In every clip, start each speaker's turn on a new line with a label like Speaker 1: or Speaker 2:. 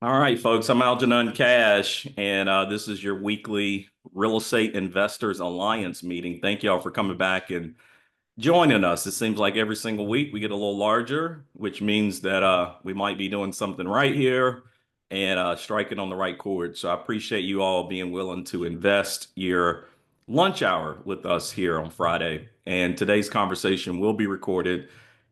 Speaker 1: All right, folks, I'm Algenon Cash, and this is your weekly Real Estate Investors Alliance meeting. Thank you all for coming back and joining us. It seems like every single week we get a little larger, which means that we might be doing something right here and striking on the right chord. So I appreciate you all being willing to invest your lunch hour with us here on Friday. And today's conversation will be recorded,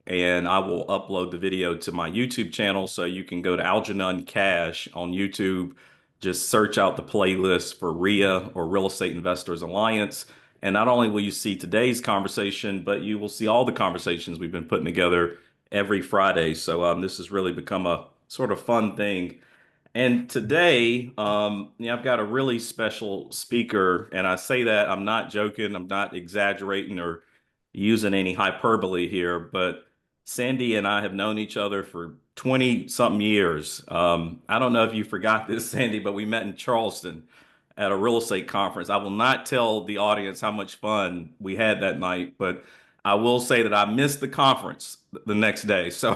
Speaker 1: and I will upload the video to my YouTube channel. So you can go to Algenon Cash on YouTube, just search out the playlist for RIA or Real Estate Investors Alliance. And not only will you see today's conversation, but you will see all the conversations we've been putting together every Friday. So this has really become a sort of fun thing. And today, I've got a really special speaker, and I say that I'm not joking, I'm not exaggerating or using any hyperbole here, but Sandy and I have known each other for 20 something years. I don't know if you forgot this, Sandy, but we met in Charleston at a real estate conference. I will not tell the audience how much fun we had that night, but I will say that I missed the conference the next day. So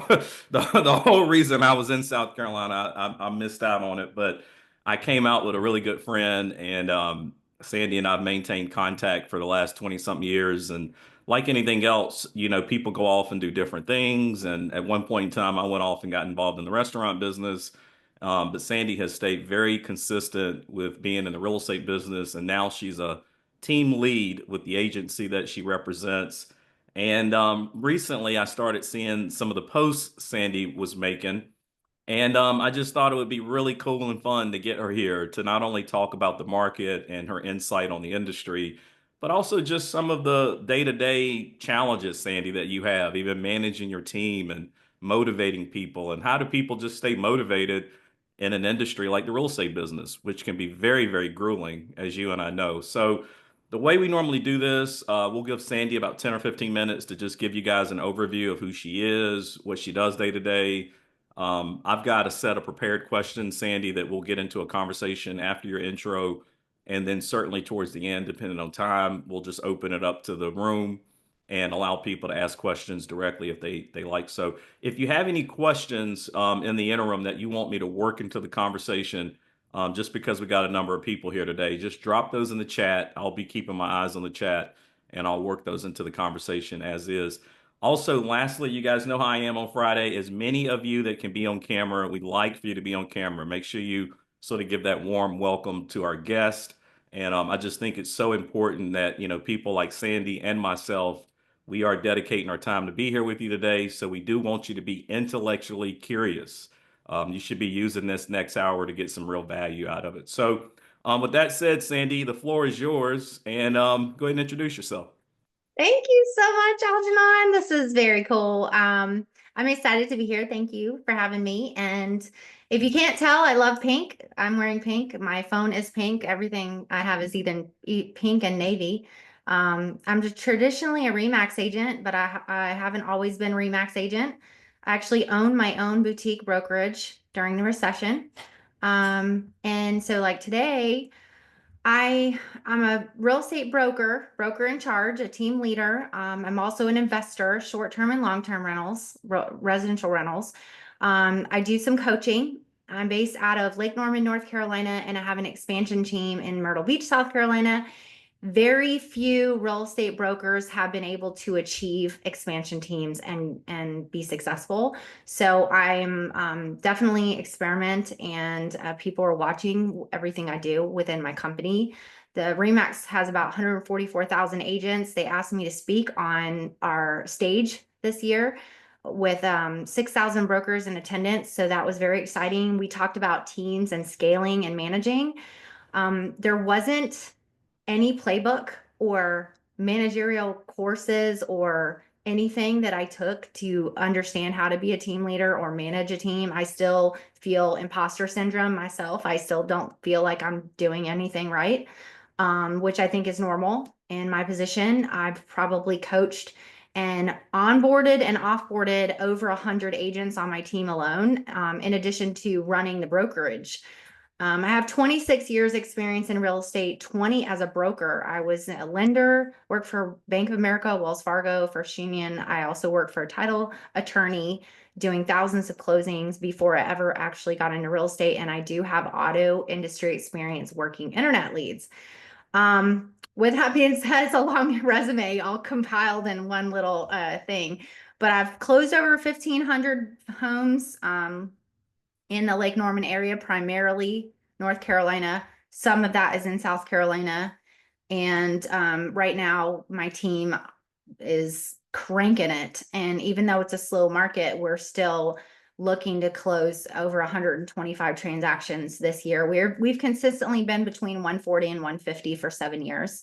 Speaker 1: the whole reason I was in South Carolina, I missed out on it. But I came out with a really good friend, and Sandy and I've maintained contact for the last 20 something years. And like anything else, people go off and do different things. And at one point in time, I went off and got involved in the restaurant business. But Sandy has stayed very consistent with being in the real estate business, and now she's a team lead with the agency that she represents. And recently, I started seeing some of the posts Sandy was making, and I just thought it would be really cool and fun to get her here to not only talk about the market and her insight on the industry, but also just some of the day-to-day challenges, Sandy, that you have, even managing your team and motivating people. And how do people just stay motivated in an industry like the real estate business, which can be very, very grueling, as you and I know. So the way we normally do this, we'll give Sandy about 10 or 15 minutes to just give you guys an overview of who she is, what she does day to day. I've got a set of prepared questions, Sandy, that we'll get into a conversation after your intro. And then certainly towards the end, depending on time, we'll just open it up to the room and allow people to ask questions directly if they like. So if you have any questions in the interim that you want me to work into the conversation, just because we got a number of people here today, just drop those in the chat. I'll be keeping my eyes on the chat, and I'll work those into the conversation as is. Also, lastly, you guys know how I am on Friday. As many of you that can be on camera, we'd like for you to be on camera. Make sure you sort of give that warm welcome to our guest. And I just think it's so important that, people like Sandy and myself, we are dedicating our time to be here with you today. So we do want you to be intellectually curious. You should be using this next hour to get some real value out of it. So with that said, Sandy, the floor is yours. And go ahead and introduce yourself.
Speaker 2: Thank you so much, Algenon. This is very cool. I'm excited to be here. Thank you for having me. And if you can't tell, I love pink. I'm wearing pink. My phone is pink. Everything I have is either pink and navy. I'm just traditionally a Remax agent, but I haven't always been Remax agent. I actually own my own boutique brokerage during the recession. And so like today, I'm a real estate broker in charge, a team leader. I'm also an investor, short-term and long-term rentals, residential rentals. I do some coaching. I'm based out of Lake Norman, North Carolina, and I have an expansion team in Myrtle Beach, South Carolina. Very few real estate brokers have been able to achieve expansion teams and be successful. So I'm definitely experiment, and people are watching everything I do within my company. The Remax has about 144,000 agents. They asked me to speak on our stage this year with 6,000 brokers in attendance. So that was very exciting. We talked about teams and scaling and managing. There wasn't any playbook or managerial courses or anything that I took to understand how to be a team leader or manage a team. I still feel imposter syndrome myself. I still don't feel like I'm doing anything right, which I think is normal in my position. I've probably coached and onboarded and offboarded over 100 agents on my team alone, in addition to running the brokerage. I have 26 years experience in real estate, 20 as a broker. I was a lender, worked for Bank of America, Wells Fargo, First Union. I also worked for a title attorney doing thousands of closings before I ever actually got into real estate. And I do have auto industry experience working internet leads. With that being said, it's a long resume all compiled in one little thing. But I've closed over 1,500 homes. In the Lake Norman area, primarily North Carolina. Some of that is in South Carolina. And right now, my team is cranking it. And even though it's a slow market, we're still looking to close over 125 transactions this year. We've consistently been between 140 and 150 for 7 years.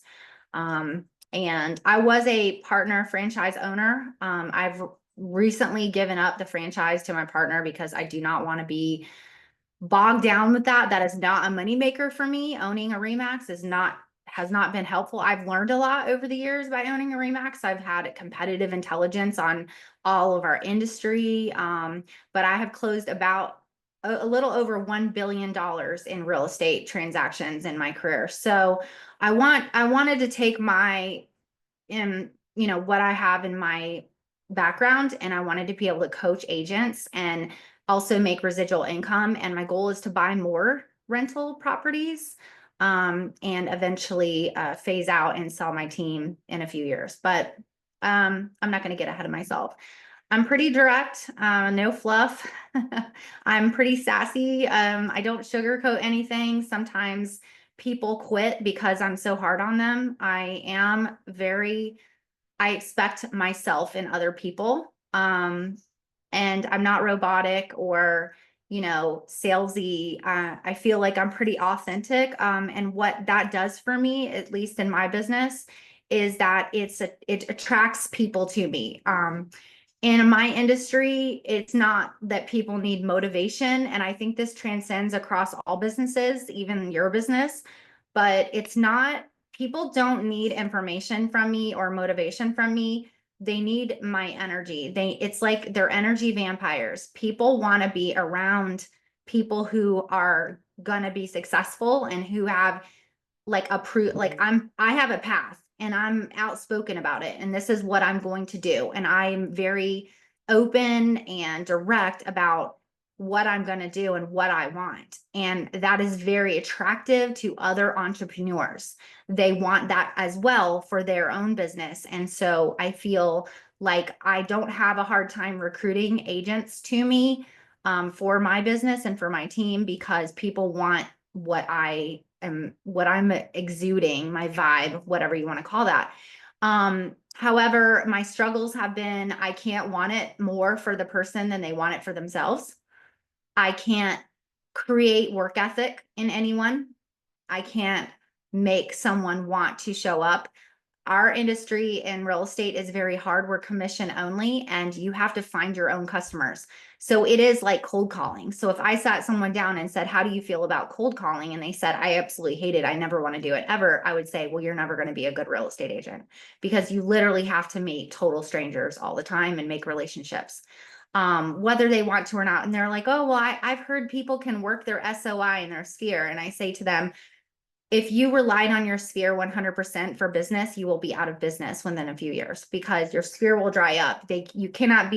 Speaker 2: And I was a partner franchise owner. I've recently given up the franchise to my partner because I do not want to be bogged down with that. That is not a moneymaker for me. Owning a Remax has not been helpful. I've learned a lot over the years by owning a Remax. I've had competitive intelligence on all of our industry. But I have closed about a little over $1 billion in real estate transactions in my career. So I wanted to take my what I have in my background, and I wanted to be able to coach agents and also make residual income. And my goal is to buy more rental properties and eventually phase out and sell my team in a few years. But I'm not going to get ahead of myself. I'm pretty direct, no fluff. I'm pretty sassy. I don't sugarcoat anything. Sometimes people quit because I'm so hard on them. I expect myself in other people. And I'm not robotic or, salesy. I feel like I'm pretty authentic. And what that does for me, at least in my business, is that it attracts people to me. In my industry, it's not that people need motivation. And I think this transcends across all businesses, even your business, but it's not, people don't need information from me or motivation from me. They need my energy. It's like they're energy vampires. People want to be around people who are gonna be successful and who have like I have a path and I'm outspoken about it and this is what I'm going to do, and I'm very open and direct about what I'm going to do and what I want, and that is very attractive to other entrepreneurs. They want that as well for their own business, and so I feel like I don't have a hard time recruiting agents to me for my business and for my team because people want what I'm exuding, my vibe, whatever you want to call that. However, my struggles have been I can't want it more for the person than they want it for themselves. I can't create work ethic in anyone. I can't make someone want to show up. Our industry in real estate is very hard. We're commission only, and you have to find your own customers. So it is like cold calling. So if I sat someone down and said, how do you feel about cold calling? And they said, I absolutely hate it. I never want to do it ever. I would say, well, you're never going to be a good real estate agent because you literally have to meet total strangers all the time and make relationships, whether they want to or not. And they're like, oh, well, I've heard people can work their SOI in their sphere. And I say to them, if you relied on your sphere 100% for business, you will be out of business within a few years because your sphere will dry up. You cannot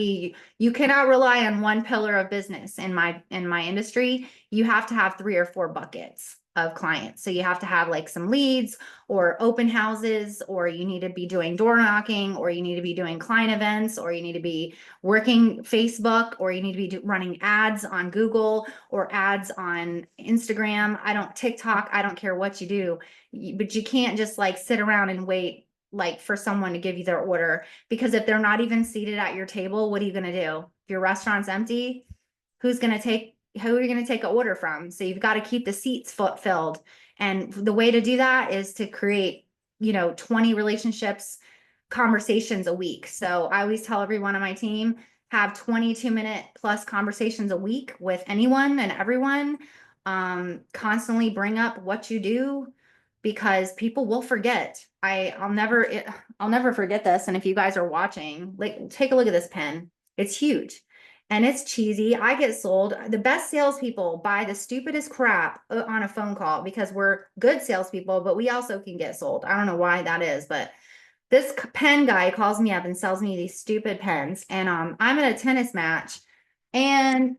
Speaker 2: rely on one pillar of business in my industry. You have to have 3 or 4 buckets of clients. So you have to have like some leads or open houses, or you need to be doing door knocking, or you need to be doing client events, or you need to be working Facebook, or you need to be running ads on Google or ads on Instagram. TikTok, I don't care what you do, but you can't just like sit around and wait like for someone to give you their order, because if they're not even seated at your table, what are you going to do? If your restaurant's empty, who are you going to take an order from? So you've got to keep the seats filled. And the way to do that is to create, 20 relationships, conversations a week. So I always tell everyone on my team, have 22-minute plus conversations a week with anyone and everyone. Constantly bring up what you do because people will forget. I'll never forget this. And if you guys are watching, like, take a look at this pen. It's huge. and it's cheesy. I get sold. The best salespeople buy the stupidest crap on a phone call because we're good salespeople, but we also can get sold. I don't know why that is, but this pen guy calls me up and sells me these stupid pens. And I'm at a tennis match, and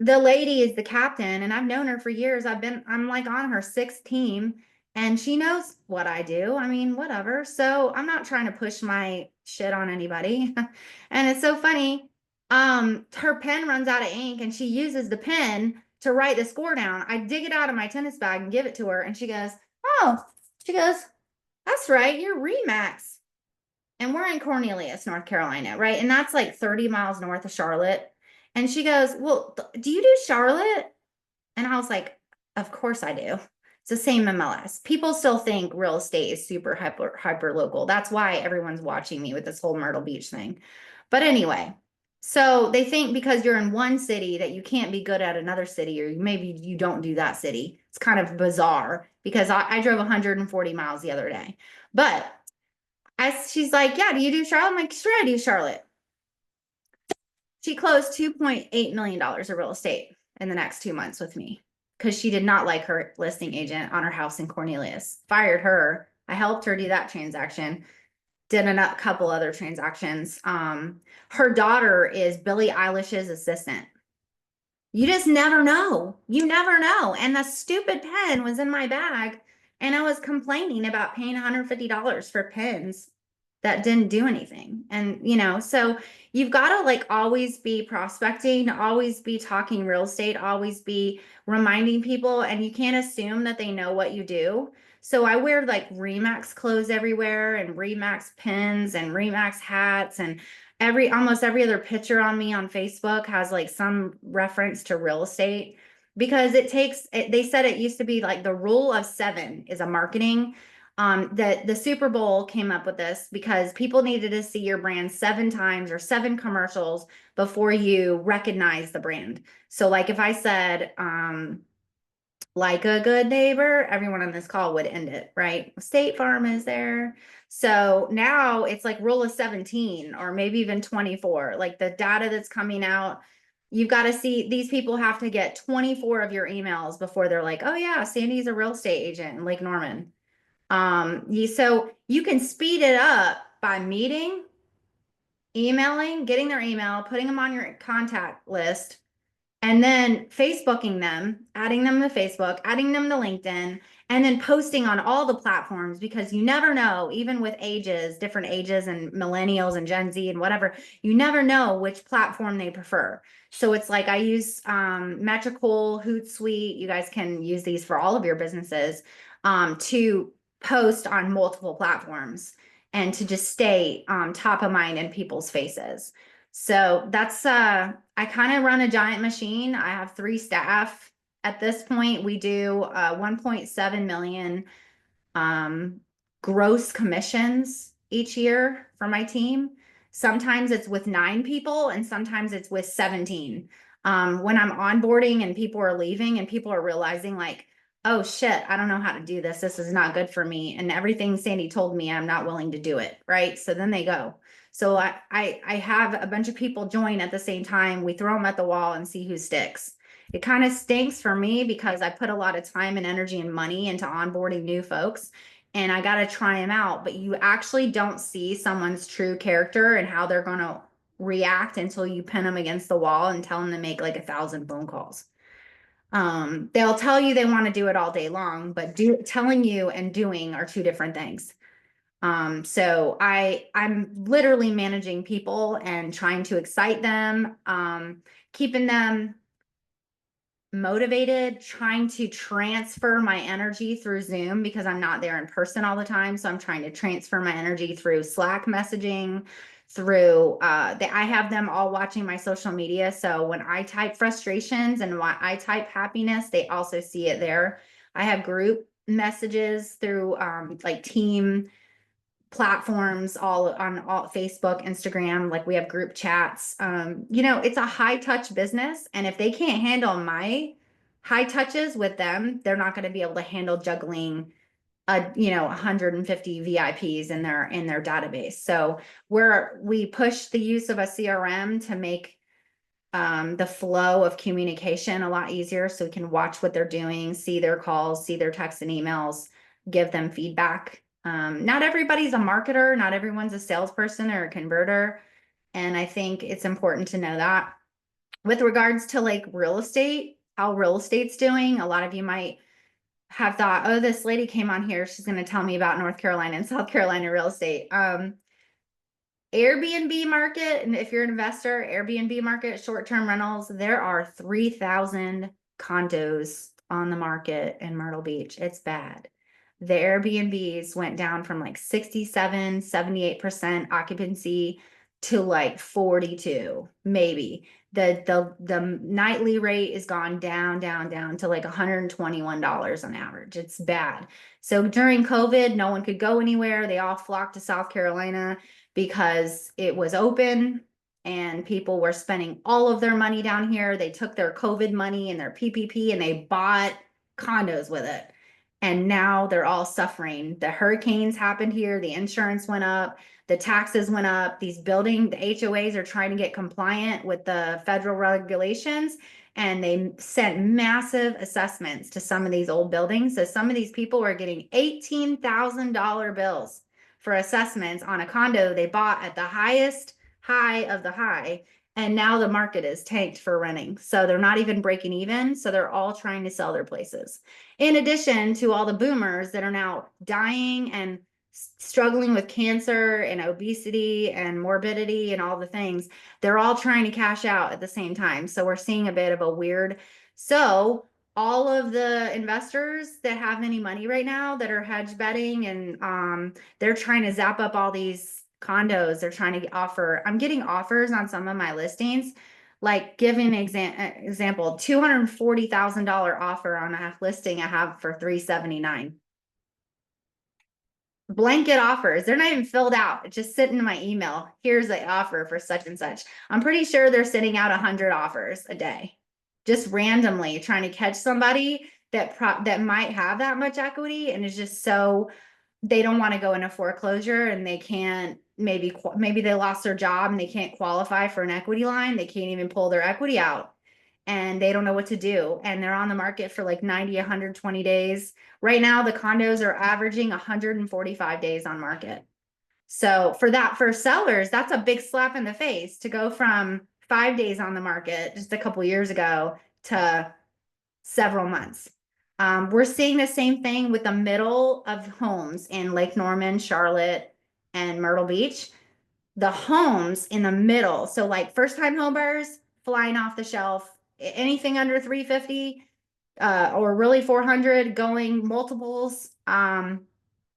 Speaker 2: the lady is the captain, and I've known her for years. I'm like on her sixth team, and she knows what I do. I mean, whatever. So I'm not trying to push my shit on anybody. And it's so funny. Her pen runs out of ink, and she uses the pen to write the score down. I dig it out of my tennis bag and give it to her, and she goes, "Oh," she goes, "that's right, you're Remax." And we're in Cornelius, North Carolina, right? And that's like 30 miles north of Charlotte. And she goes, "Well, do you do Charlotte?" And I was like, "Of course I do." It's the same MLS. People still think real estate is super hyper local. That's why everyone's watching me with this whole Myrtle Beach thing. But anyway, so they think because you're in one city that you can't be good at another city, or maybe you don't do that city. It's kind of bizarre because I drove 140 miles the other day. But she's like, "Yeah, do you do Charlotte?" I'm like, "Sure, I do Charlotte." She closed $2.8 million of real estate in the next 2 months with me because she did not like her listing agent on her house in Cornelius. Fired her. I helped her do that transaction. Did a couple other transactions. Her daughter is Billie Eilish's assistant. You just never know. You never know. And the stupid pen was in my bag, and I was complaining about paying $150 for pens that didn't do anything. And, so you've got to like always be prospecting, always be talking real estate, always be reminding people, and you can't assume that they know what you do. So I wear like Remax clothes everywhere, and Remax pins, and Remax hats, and almost every other picture on me on Facebook has like some reference to real estate, because they said it used to be like the rule of seven is a marketing. That the Super Bowl came up with this because people needed to see your brand 7 times or 7 commercials before you recognize the brand. So like if I said, like a good neighbor, everyone on this call would end it, right? State Farm is there. So now it's like rule of 17 or maybe even 24, like the data that's coming out. You've got to see, these people have to get 24 of your emails before they're like, "Oh yeah, Sandy's a real estate agent in Lake Norman." So you can speed it up by meeting, emailing, getting their email, putting them on your contact list, and then Facebooking them, adding them to Facebook, adding them to LinkedIn, and then posting on all the platforms, because you never know, even with ages, different ages and millennials and Gen Z and whatever, you never know which platform they prefer. So it's like I use Metricool, Hootsuite. You guys can use these for all of your businesses, to post on multiple platforms and to just stay top of mind in people's faces. So that's I kind of run a giant machine. I have 3 staff at this point. We do 1.7 million gross commissions each year for my team. Sometimes it's with 9 people, and sometimes it's with 17. When I'm onboarding and people are leaving and people are realizing like, "Oh shit, I don't know how to do this. This is not good for me. And everything Sandy told me, I'm not willing to do it." Right. So then they go. So I have a bunch of people join at the same time. We throw them at the wall and see who sticks. It kind of stinks for me because I put a lot of time and energy and money into onboarding new folks, and I got to try them out. But you actually don't see someone's true character and how they're going to react until you pin them against the wall and tell them to make like 1,000 phone calls. They'll tell you they want to do it all day long, but telling you and doing are two different things. So I'm literally managing people and trying to excite them, keeping them motivated, trying to transfer my energy through Zoom because I'm not there in person all the time. So I'm trying to transfer my energy through Slack messaging, through I have them all watching my social media. So when I type frustrations and when I type happiness, they also see it there. I have group messages through like team platforms, all on all Facebook, Instagram, like we have group chats. It's a high touch business. And if they can't handle my high touches with them, they're not going to be able to handle juggling 150 VIPs in their database. So we push the use of a CRM to make the flow of communication a lot easier so we can watch what they're doing, see their calls, see their texts and emails, give them feedback. Not everybody's a marketer, not everyone's a salesperson or a converter. And I think it's important to know that. With regards to like real estate, how real estate's doing, a lot of you might have thought, oh, this lady came on here, she's going to tell me about North Carolina and South Carolina real estate. Airbnb market, and if you're an investor, Airbnb market, short-term rentals, there are 3,000 condos on the market in Myrtle Beach. It's bad. The Airbnbs went down from like 67, 78% occupancy to like 42, maybe. The nightly rate is gone down to like $121 on average. It's bad. So during COVID, no one could go anywhere. They all flocked to South Carolina because it was open and people were spending all of their money down here. They took their COVID money and their PPP and they bought condos with it. And now they're all suffering. The hurricanes happened here, the insurance went up, the taxes went up. The HOAs are trying to get compliant with the federal regulations, and they sent massive assessments to some of these old buildings. So some of these people are getting $18,000 bills for assessments on a condo they bought at the highest high of the high. And now the market is tanked for renting. So they're not even breaking even. So they're all trying to sell their places. In addition to all the boomers that are now dying and struggling with cancer and obesity and morbidity and all the things, they're all trying to cash out at the same time. So we're seeing a bit of a weird. So all of the investors that have any money right now that are hedge betting and they're trying to zap up all these condos. They're trying to offer. I'm getting offers on some of my listings. Like giving an example, $240,000 offer on a listing I have for $379. Blanket offers. They're not even filled out. It's just sitting in my email. Here's the offer for such and such. I'm pretty sure they're sending out 100 offers a day, just randomly trying to catch somebody that might have that much equity and is just so they don't want to go into foreclosure and they can't, maybe they lost their job and they can't qualify for an equity line. They can't even pull their equity out and they don't know what to do. And they're on the market for like 90, 120 days. Right now, the condos are averaging 145 days on market. So for sellers, that's a big slap in the face to go from 5 days on the market just a couple years ago to several months. We're seeing the same thing with the middle of homes in Lake Norman, Charlotte, and Myrtle Beach. The homes in the middle, so like first-time homebuyers flying off the shelf, anything under 350 or really 400 going multiples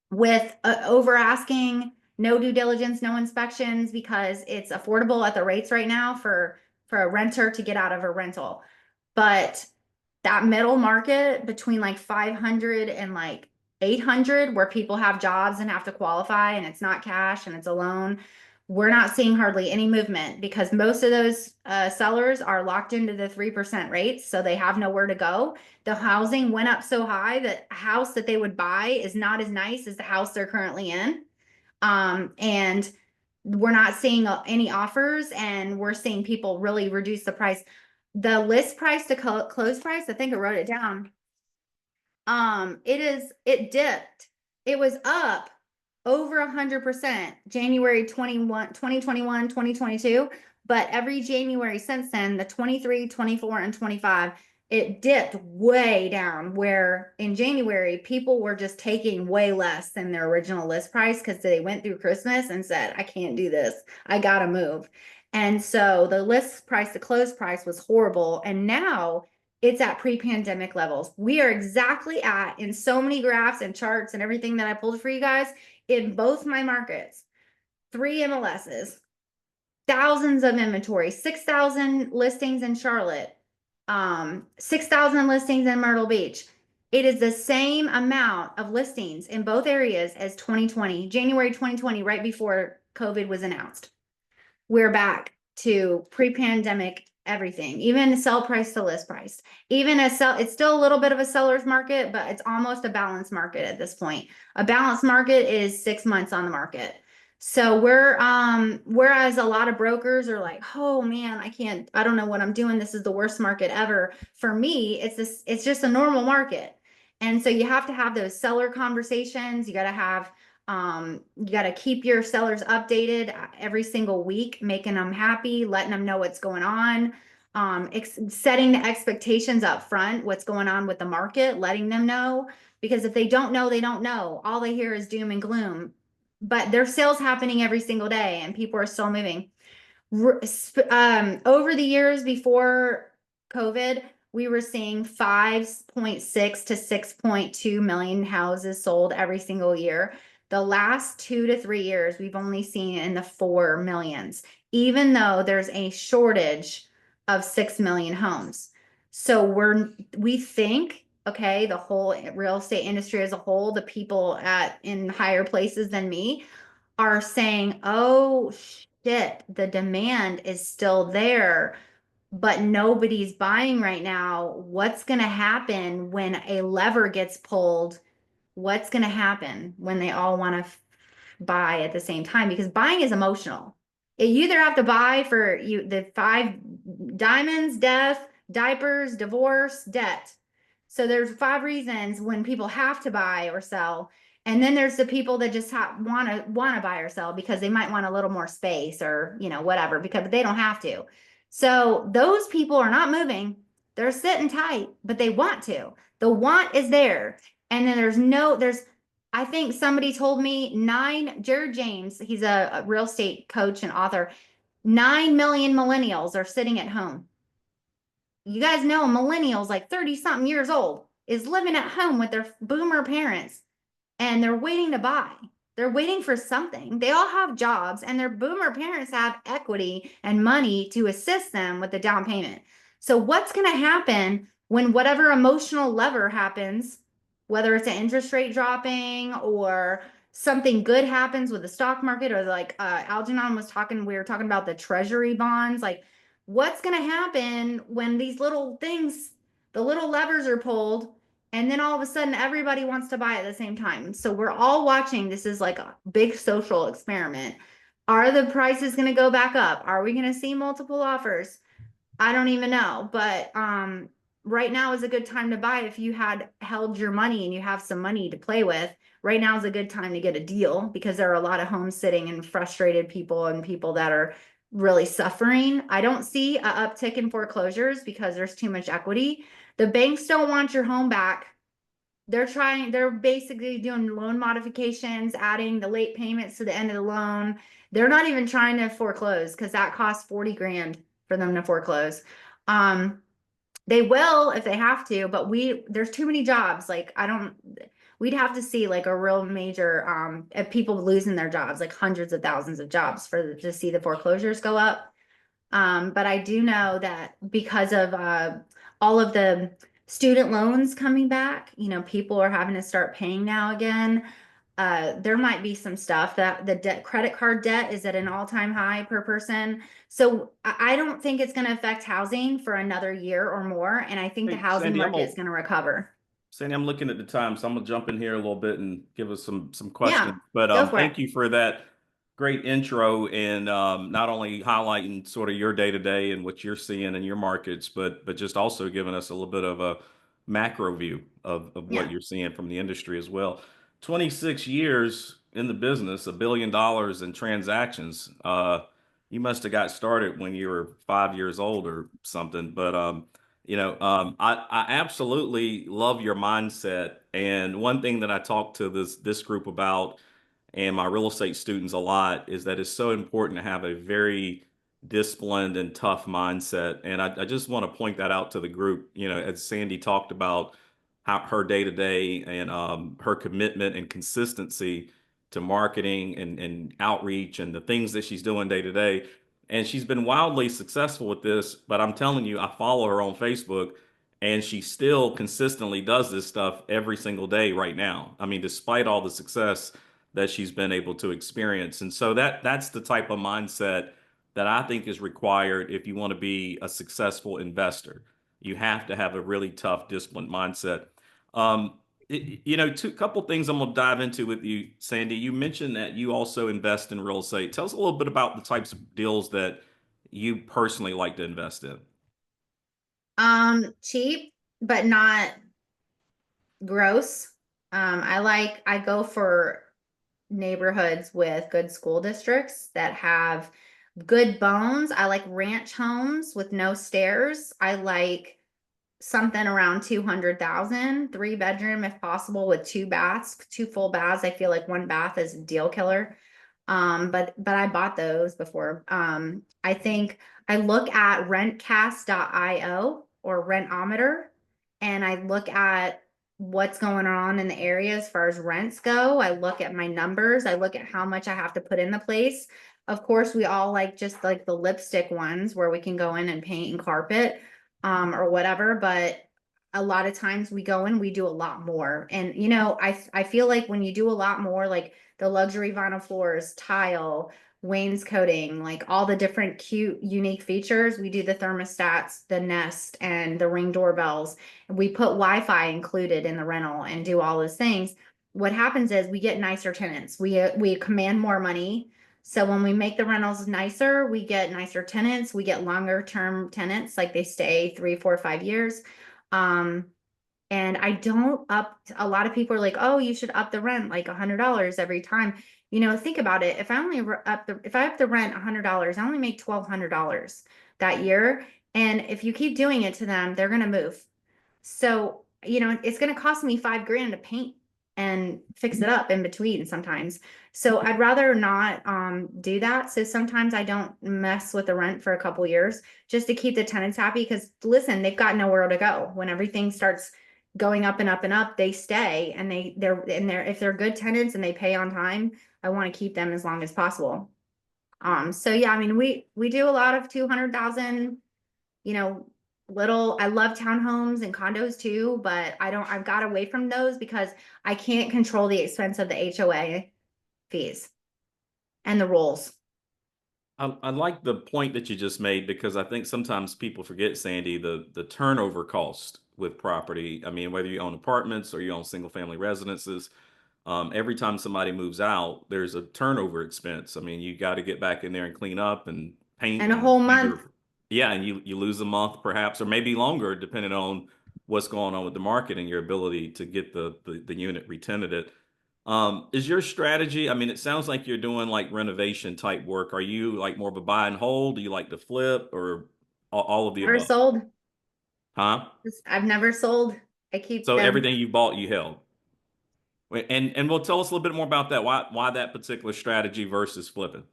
Speaker 2: with over asking, no due diligence, no inspections because it's affordable at the rates right now for a renter to get out of a rental. But that middle market between like 500 and like 800 where people have jobs and have to qualify and it's not cash and it's a loan, we're not seeing hardly any movement because most of those sellers are locked into the 3% rates, so they have nowhere to go. The housing went up so high that a house that they would buy is not as nice as the house they're currently in. And we're not seeing any offers and we're seeing people really reduce the price. The list price to close price, I think I wrote it down. It dipped. It was up over 100% January 21, 2021, 2022. But every January since then, the 23, 24, and 25, it dipped way down where in January, people were just taking way less than their original list price because they went through Christmas and said, I can't do this. I got to move. And so the list price, the close price was horrible. And now it's at pre-pandemic levels. We are exactly at, in so many graphs and charts and everything that I pulled for you guys, in both my markets, 3 MLSs, thousands of inventory, 6,000 listings in Charlotte, 6,000 listings in Myrtle Beach. It is the same amount of listings in both areas as 2020, January 2020, right before COVID was announced. We're back to pre-pandemic everything, even sell price to list price. Even it's still a little bit of a seller's market, but it's almost a balanced market at this point. A balanced market is 6 months on the market. So we're whereas a lot of brokers are like, "Oh man, I don't know what I'm doing. This is the worst market ever." For me, it's just a normal market. And so you have to have those seller conversations. You got to keep your sellers updated every single week, making them happy, letting them know what's going on. Setting the expectations up front, what's going on with the market, letting them know, because if they don't know, they don't know. All they hear is doom and gloom, but there's sales happening every single day and people are still moving. Over the years before COVID, we were seeing 5.6 to 6.2 million houses sold every single year. The last 2 to 3 years, we've only seen in the 4 millions, even though there's a shortage of 6 million homes. So we think, okay, the whole real estate industry as a whole, the people in higher places than me are saying, oh shit, the demand is still there, but nobody's buying right now. What's going to happen when a lever gets pulled? What's going to happen when they all want to buy at the same time? Because buying is emotional. You either have to buy for the five diamonds, death, diapers, divorce, debt. So there's 5 reasons when people have to buy or sell. And then there's the people that just want to buy or sell because they might want a little more space or, whatever, because they don't have to. So those people are not moving. They're sitting tight, but they want to. The want is there. And then I think somebody told me Jared James, he's a real estate coach and author, 9 million millennials are sitting at home. You guys know millennials, like 30 something years old, is living at home with their boomer parents and they're waiting to buy. They're waiting for something. They all have jobs and their boomer parents have equity and money to assist them with the down payment. So what's going to happen when whatever emotional lever happens, whether it's an interest rate dropping or something good happens with the stock market, or like Algenon was talking, we were talking about the treasury bonds, like what's going to happen when these little things, the little levers are pulled, and then all of a sudden everybody wants to buy at the same time. So we're all watching. This is like a big social experiment. Are the prices going to go back up? Are we going to see multiple offers? I don't even know, but right now is a good time to buy if you had held your money and you have some money to play with. Right now is a good time to get a deal because there are a lot of home sitting and frustrated people and people that are really suffering. I don't see a uptick in foreclosures because there's too much equity. The banks don't want your home back. They're basically doing loan modifications, adding the late payments to the end of the loan. They're not even trying to foreclose because that costs 40 grand for them to foreclose. They will if they have to, but there's too many jobs. Like we'd have to see like a real major of people losing their jobs, like hundreds of thousands of jobs to see the foreclosures go up. But I do know that because of all of the student loans coming back, people are having to start paying now again. There might be some stuff that the credit card debt is at an all-time high per person. So I don't think it's going to affect housing for another year or more. And I think the
Speaker 1: Hey,
Speaker 2: housing market is going to recover.
Speaker 1: Sandy, I'm looking at the time, so I'm gonna jump in here a little bit and give us some
Speaker 2: Yeah,
Speaker 1: questions. But
Speaker 2: go for it.
Speaker 1: thank you for that great intro and not only highlighting sort of your day to day and what you're seeing in your markets, but just also giving us a little bit of a macro view of what
Speaker 2: Yeah.
Speaker 1: you're seeing from the industry as well. 26 years in the business, $1 billion in transactions. You must have got started when you were 5 years old or something. But I absolutely love your mindset. And one thing that I talk to this group about and my real estate students a lot is that it's so important to have a very disciplined and tough mindset. And I just want to point that out to the group, as Sandy talked about how her day to day and her commitment and consistency to marketing and outreach and the things that she's doing day to day. And she's been wildly successful with this, but I'm telling you, I follow her on Facebook and she still consistently does this stuff every single day right now. I mean, despite all the success that she's been able to experience. And so that's the type of mindset that I think is required if you want to be a successful investor. You have to have a really tough, disciplined mindset. Um, Two couple things I'm gonna dive into with you, Sandy. You mentioned that you also invest in real estate. Tell us a little bit about the types of deals that you personally like to invest in.
Speaker 2: Cheap, but not gross. I go for neighborhoods with good school districts that have good bones. I like ranch homes with no stairs. I like something around 200,000, 3 bedroom if possible with 2 baths, 2 full baths. I feel like one bath is a deal killer. But I bought those before. I think I look at rentcast.io or rentometer, and I look at what's going on in the area as far as rents go. I look at my numbers. I look at how much I have to put in the place. Of course, we all like just like the lipstick ones where we can go in and paint and carpet, or whatever. But a lot of times we go in, we do a lot more. And I feel like when you do a lot more, like the luxury vinyl floors, tile, wainscoting, like all the different cute, unique features. We do the thermostats, the Nest, and the Ring doorbells. We put Wi-Fi included in the rental and do all those things. What happens is we get nicer tenants. We command more money. So when we make the rentals nicer, we get nicer tenants. We get longer term tenants, like they stay 3, 4, 5 years. Um, and I don't up, a lot of people are like, oh, you should up the rent like $100 every time. Think about it. If I up the rent $100, I only make $1,200 that year. And if you keep doing it to them, they're gonna move. So, it's going to cost me 5 grand to paint and fix it up in between sometimes. So I'd rather not do that. So sometimes I don't mess with the rent for a couple years just to keep the tenants happy. Because listen, they've got nowhere to go. When everything starts going up and up and up, they stay, and they're if they're good tenants and they pay on time, I want to keep them as long as possible. So yeah, I mean, we do a lot of 200,000, you know, I love townhomes and condos too, but I've got away from those because I can't control the expense of the HOA fees and the rules.
Speaker 1: I like the point that you just made because I think sometimes people forget, Sandy, the turnover cost with property. I mean, whether you own apartments or you own single family residences, every time somebody moves out, there's a turnover expense. I mean, you got to get back in there and clean up and paint
Speaker 2: And a
Speaker 1: and
Speaker 2: whole
Speaker 1: do
Speaker 2: month.
Speaker 1: your, yeah, and you lose a month perhaps, or maybe longer, depending on what's going on with the market and your ability to get the unit retenanted. Is your strategy, I mean, it sounds like you're doing like renovation type work. Are you like more of a buy and hold? Do you like to flip or all of the
Speaker 2: Never
Speaker 1: above?
Speaker 2: sold.
Speaker 1: Huh?
Speaker 2: I've never sold. I keep
Speaker 1: So
Speaker 2: them.
Speaker 1: everything you bought, you held. And we'll tell us a little bit more about that. Why that particular strategy versus flipping?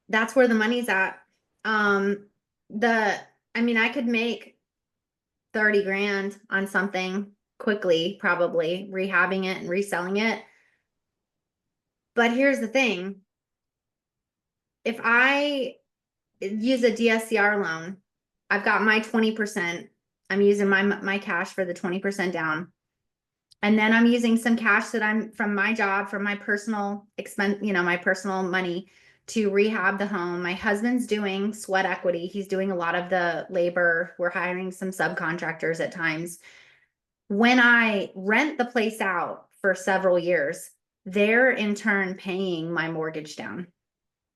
Speaker 2: That's where the money's at. Um, the I mean, I could make 30 grand on something quickly, probably rehabbing it and reselling it. But here's the thing. If I use a DSCR loan, I've got my 20%. I'm using my cash for the 20% down. And then I'm using some cash that I'm from my job, from my personal expense, my personal money to rehab the home. My husband's doing sweat equity. He's doing a lot of the labor. We're hiring some subcontractors at times. When I rent the place out for several years, they're in turn paying my mortgage down.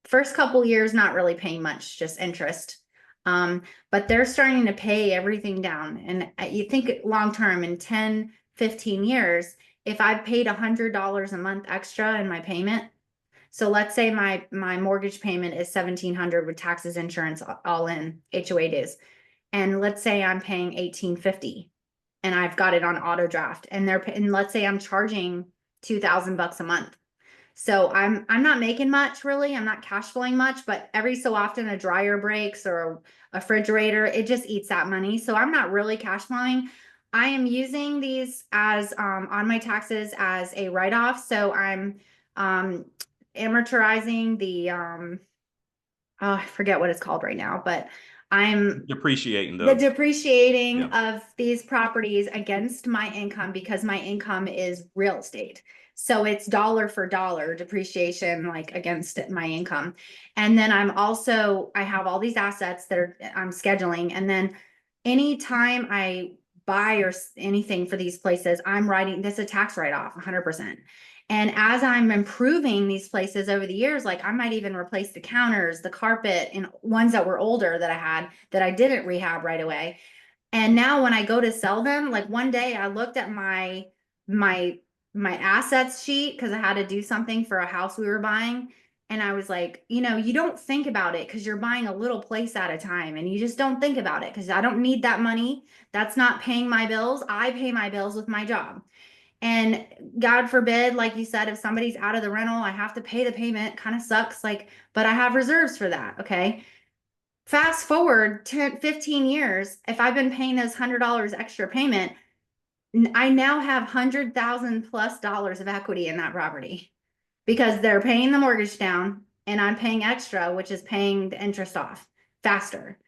Speaker 2: First couple years, not really paying much, just interest. But they're starting to pay everything down. And you think long term in 10, 15 years, if I've paid $100 a month extra in my payment, so let's say my mortgage payment is 1,700 with taxes, insurance, all in, HOA dues. And let's say I'm paying 1,850 and I've got it on auto draft, and let's say I'm charging $2,000 a month. So I'm not making much really. I'm not cash flowing much, but every so often a dryer breaks or a refrigerator, it just eats that money. So I'm not really cash flowing. I am using these as on my taxes as a write-off. So I'm um amortizing the oh, I forget what it's called right now, but I'm
Speaker 1: Depreciating
Speaker 2: the
Speaker 1: those.
Speaker 2: depreciating
Speaker 1: Yeah.
Speaker 2: of these properties against my income because my income is real estate. So it's dollar for dollar depreciation, like against my income. And then I have all these assets that I'm scheduling. And then anytime I buy anything for these places, I'm writing this a tax write-off 100%. And as I'm improving these places over the years, like I might even replace the counters, the carpet, and ones that were older that I had that I didn't rehab right away. And now when I go to sell them, like one day I looked at my my assets sheet because I had to do something for a house we were buying. And I was like, you don't think about it because you're buying a little place at a time and you just don't think about it because I don't need that money. That's not paying my bills. I pay my bills with my job. And God forbid, like you said, if somebody's out of the rental, I have to pay the payment. Kind of sucks. Like, but I have reserves for that. Okay. Fast forward 10, 15 years, if I've been paying those $100 extra payment, I now have 100,000 plus dollars of equity in that property because they're paying the mortgage down and I'm paying extra, which is paying the interest off faster.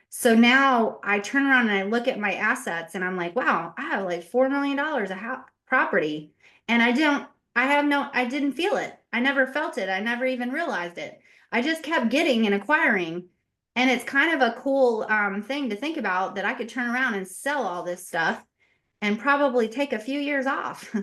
Speaker 2: So now I turn around and I look at my assets and I'm like, wow, I have like $4 million of property. And I didn't feel it. I never felt it. I never even realized it. I just kept getting and acquiring. And it's kind of a cool thing to think about that I could turn around and sell all this stuff and probably take a few years off.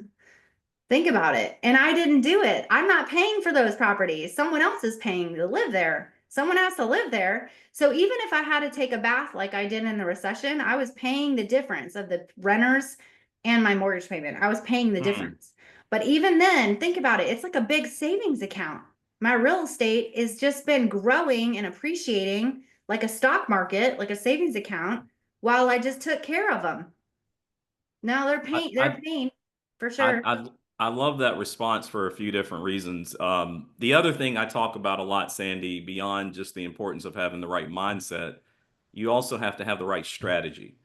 Speaker 2: Think about it. And I didn't do it. I'm not paying for those properties. Someone else is paying to live there. Someone has to live there. So even if I had to take a bath like I did in the recession, I was paying the difference of the renters and my mortgage payment. I was paying the
Speaker 1: Mm.
Speaker 2: difference. But even then, think about it. It's like a big savings account. My real estate has just been growing and appreciating like a stock market, like a savings account, while I just took care of them. No,
Speaker 1: I,
Speaker 2: they're
Speaker 1: I,
Speaker 2: paying for
Speaker 1: I,
Speaker 2: sure.
Speaker 1: I, I love that response for a few different reasons. The other thing I talk about a lot, Sandy, beyond just the importance of having the right mindset, you also have to have the right strategy.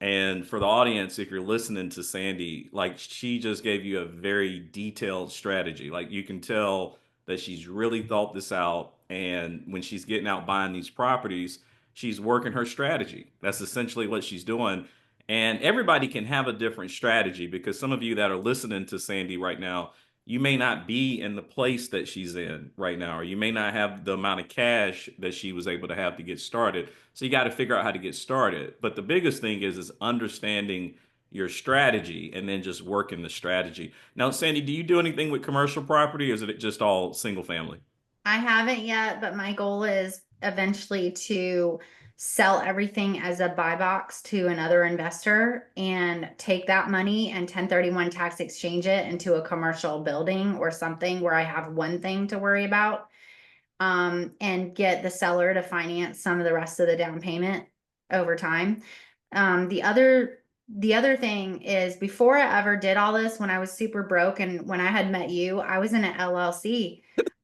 Speaker 1: And for the audience, if you're listening to Sandy, like she just gave you a very detailed strategy. Like you can tell that she's really thought this out. And when she's getting out buying these properties, she's working her strategy. That's essentially what she's doing. And everybody can have a different strategy because some of you that are listening to Sandy right now, you may not be in the place that she's in right now, or you may not have the amount of cash that she was able to have to get started. So you got to figure out how to get started. But the biggest thing is understanding your strategy and then just working the strategy. Now, Sandy, do you do anything with commercial property or is it just all single family?
Speaker 2: I haven't yet, but my goal is eventually to sell everything as a buy box to another investor and take that money and 1031 tax exchange it into a commercial building or something where I have one thing to worry about. And get the seller to finance some of the rest of the down payment over time. Um, the other the other thing is before I ever did all this, when I was super broke and when I had met you, I was in an LLC.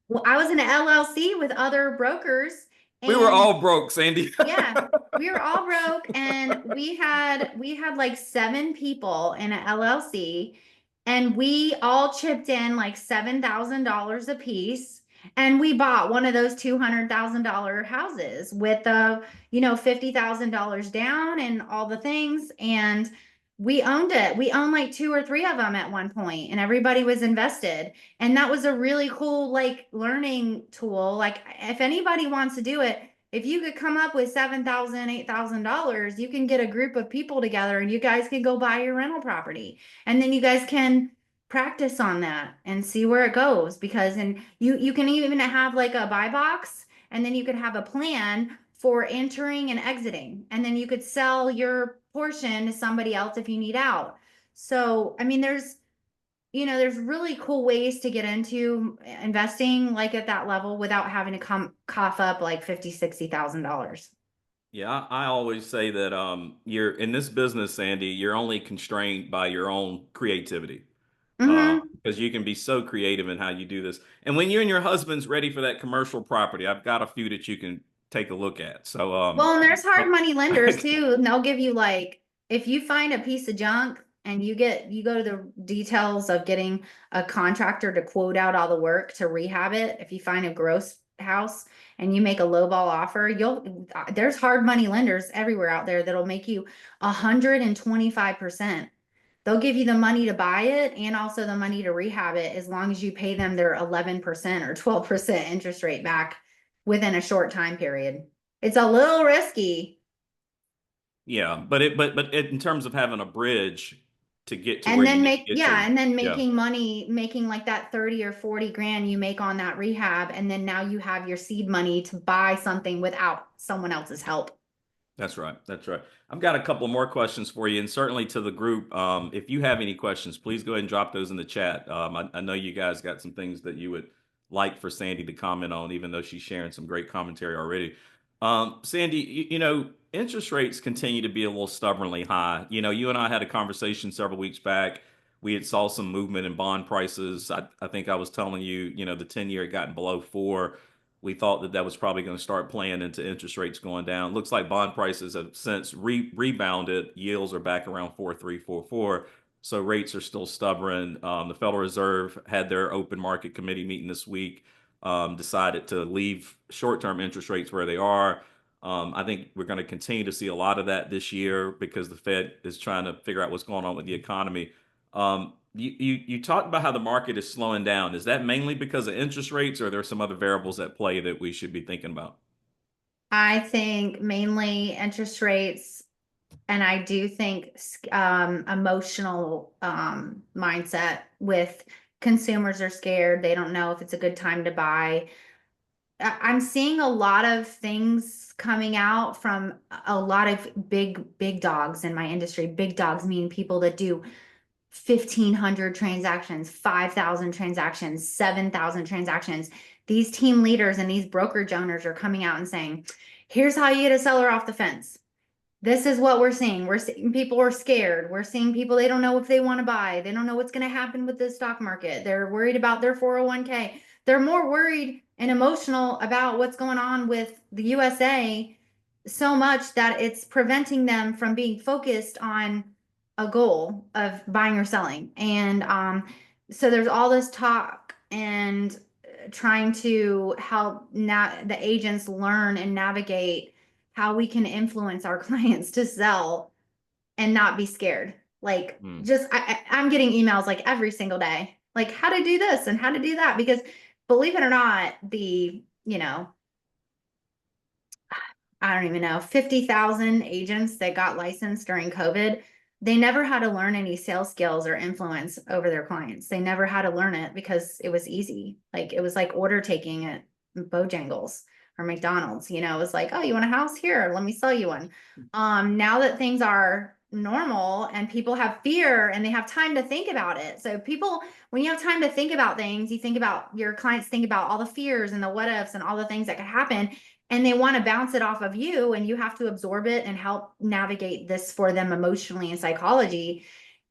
Speaker 2: Well, I was in an LLC with other brokers
Speaker 1: We were
Speaker 2: and
Speaker 1: all broke, Sandy.
Speaker 2: yeah, we were all broke and we had like 7 people in an LLC and we all chipped in like $7,000 a piece and we bought one of those $200,000 houses with the, $50,000 down and all the things and we owned it. We owned like 2 or 3 of them at one point and everybody was invested. And that was a really cool like learning tool. Like if anybody wants to do it, if you could come up with $7,000, $8,000, you can get a group of people together and you guys can go buy your rental property. And then you guys can practice on that and see where it goes because and you can even have like a buy box and then you could have a plan for entering and exiting. And then you could sell your portion to somebody else if you need out. So, I mean, there's really cool ways to get into investing like at that level without having to come cough up like 50, $60,000.
Speaker 1: Yeah, I always say that you're in this business, Sandy, you're only constrained by your own creativity.
Speaker 2: Mm-hmm.
Speaker 1: Because you can be so creative in how you do this. And when you and your husband's ready for that commercial property, I've got a few that you can take a look at. So
Speaker 2: Well, and there's hard money lenders too, and they'll give you like if you find a piece of junk and you go to the details of getting a contractor to quote out all the work to rehab it. If you find a gross house and you make a lowball offer, there's hard money lenders everywhere out there that'll make you 125%. They'll give you the money to buy it and also the money to rehab it as long as you pay them their 11% or 12% interest rate back within a short time period. It's a little risky.
Speaker 1: Yeah, but in terms of having a bridge to get to
Speaker 2: And
Speaker 1: where you
Speaker 2: then
Speaker 1: need to
Speaker 2: make,
Speaker 1: get
Speaker 2: yeah,
Speaker 1: to,
Speaker 2: and then
Speaker 1: yeah,
Speaker 2: making money, making like that 30 or 40 grand you make on that rehab. And then now you have your seed money to buy something without someone else's help.
Speaker 1: that's right. That's right. I've got a couple more questions for you, and certainly to the group. If you have any questions, please go ahead and drop those in the chat. I know you guys got some things that you would like for Sandy to comment on, even though she's sharing some great commentary already. Sandy, interest rates continue to be a little stubbornly high. You and I had a conversation several weeks back. We had saw some movement in bond prices. I think I was telling you, the 10-year had gotten below 4. We thought that that was probably going to start playing into interest rates going down. Looks like bond prices have since rebounded. Yields are back around 4.3, 4.4. So rates are still stubborn. The Federal Reserve had their open market committee meeting this week, decided to leave short-term interest rates where they are. I think we're going to continue to see a lot of that this year because the Fed is trying to figure out what's going on with the economy. You talked about how the market is slowing down. Is that mainly because of interest rates, or are there some other variables at play that we should be thinking about?
Speaker 2: I think mainly interest rates, and I do think emotional mindset with consumers are scared. They don't know if it's a good time to buy. I'm seeing a lot of things coming out from a lot of big dogs in my industry. Big dogs mean people that do 1,500 transactions, 5,000 transactions, 7,000 transactions. These team leaders and these brokerage owners are coming out and saying, here's how you get a seller off the fence. This is what we're seeing. We're seeing people are scared. We're seeing people, they don't know if they want to buy. They don't know what's going to happen with the stock market. They're worried about their 401k. They're more worried and emotional about what's going on with the USA so much that it's preventing them from being focused on a goal of buying or selling. And so there's all this talk and trying to help the agents learn and navigate how we can influence our clients to sell and not be scared. Like
Speaker 1: Hmm.
Speaker 2: just I'm getting emails like every single day, like how to do this and how to do that. Because believe it or not, I don't even know, 50,000 agents that got licensed during COVID, they never had to learn any sales skills or influence over their clients. They never had to learn it because it was easy. Like it was like order taking at Bojangles or McDonald's, it was like, oh, you want a house here? Let me sell you one. Now that things are normal and people have fear and they have time to think about it. So people, when you have time to think about things, you think about your clients, think about all the fears and the what ifs and all the things that could happen, and they want to bounce it off of you, and you have to absorb it and help navigate this for them emotionally and psychology.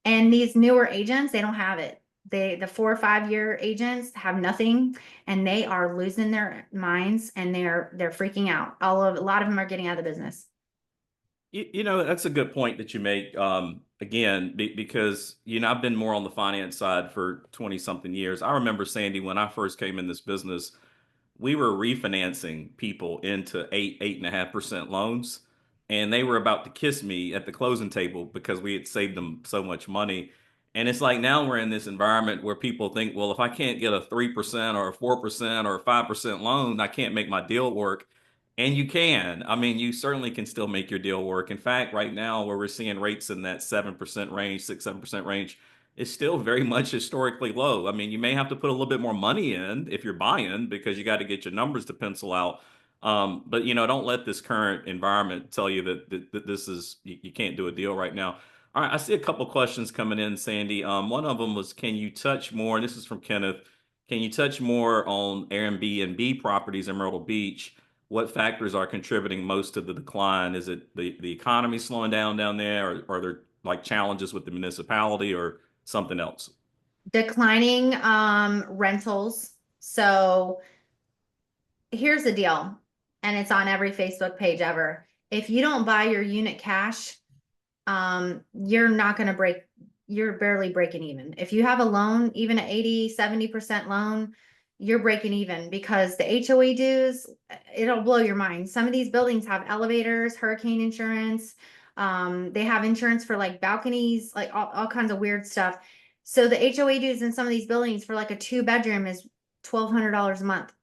Speaker 2: And these newer agents, they don't have it. The 4 or 5 year agents have nothing, and they are losing their minds, and they're freaking out. A lot of them are getting out of the business.
Speaker 1: That's a good point that you make. Again, because I've been more on the finance side for 20 something years. I remember, Sandy, when I first came in this business, we were refinancing people into 8.5% loans, and they were about to kiss me at the closing table because we had saved them so much money. And it's like now we're in this environment where people think, well, if I can't get a 3% or a 4% or a 5% loan, I can't make my deal work. And you can. I mean, you certainly can still make your deal work. In fact, right now, where we're seeing rates in that 7% range, 6, 7% range, is still very much historically low. I mean, you may have to put a little bit more money in if you're buying because you got to get your numbers to pencil out. But don't let this current environment tell you that this is you can't do a deal right now. All right, I see a couple questions coming in, Sandy. One of them was, can you touch more? And this is from Kenneth. Can you touch more on Airbnb properties in Myrtle Beach? What factors are contributing most to the decline? Is it the economy slowing down there, or are there like challenges with the municipality, or something else?
Speaker 2: Declining rentals. So here's the deal, and it's on every Facebook page ever. If you don't buy your unit cash, you're not going to you're barely breaking even. If you have a loan, even an 80, 70% loan, you're breaking even because the HOA dues, it'll blow your mind. Some of these buildings have elevators, hurricane insurance. They have insurance for like balconies, like all kinds of weird stuff. So the HOA dues in some of these buildings for like a 2 bedroom is $1,200 a month.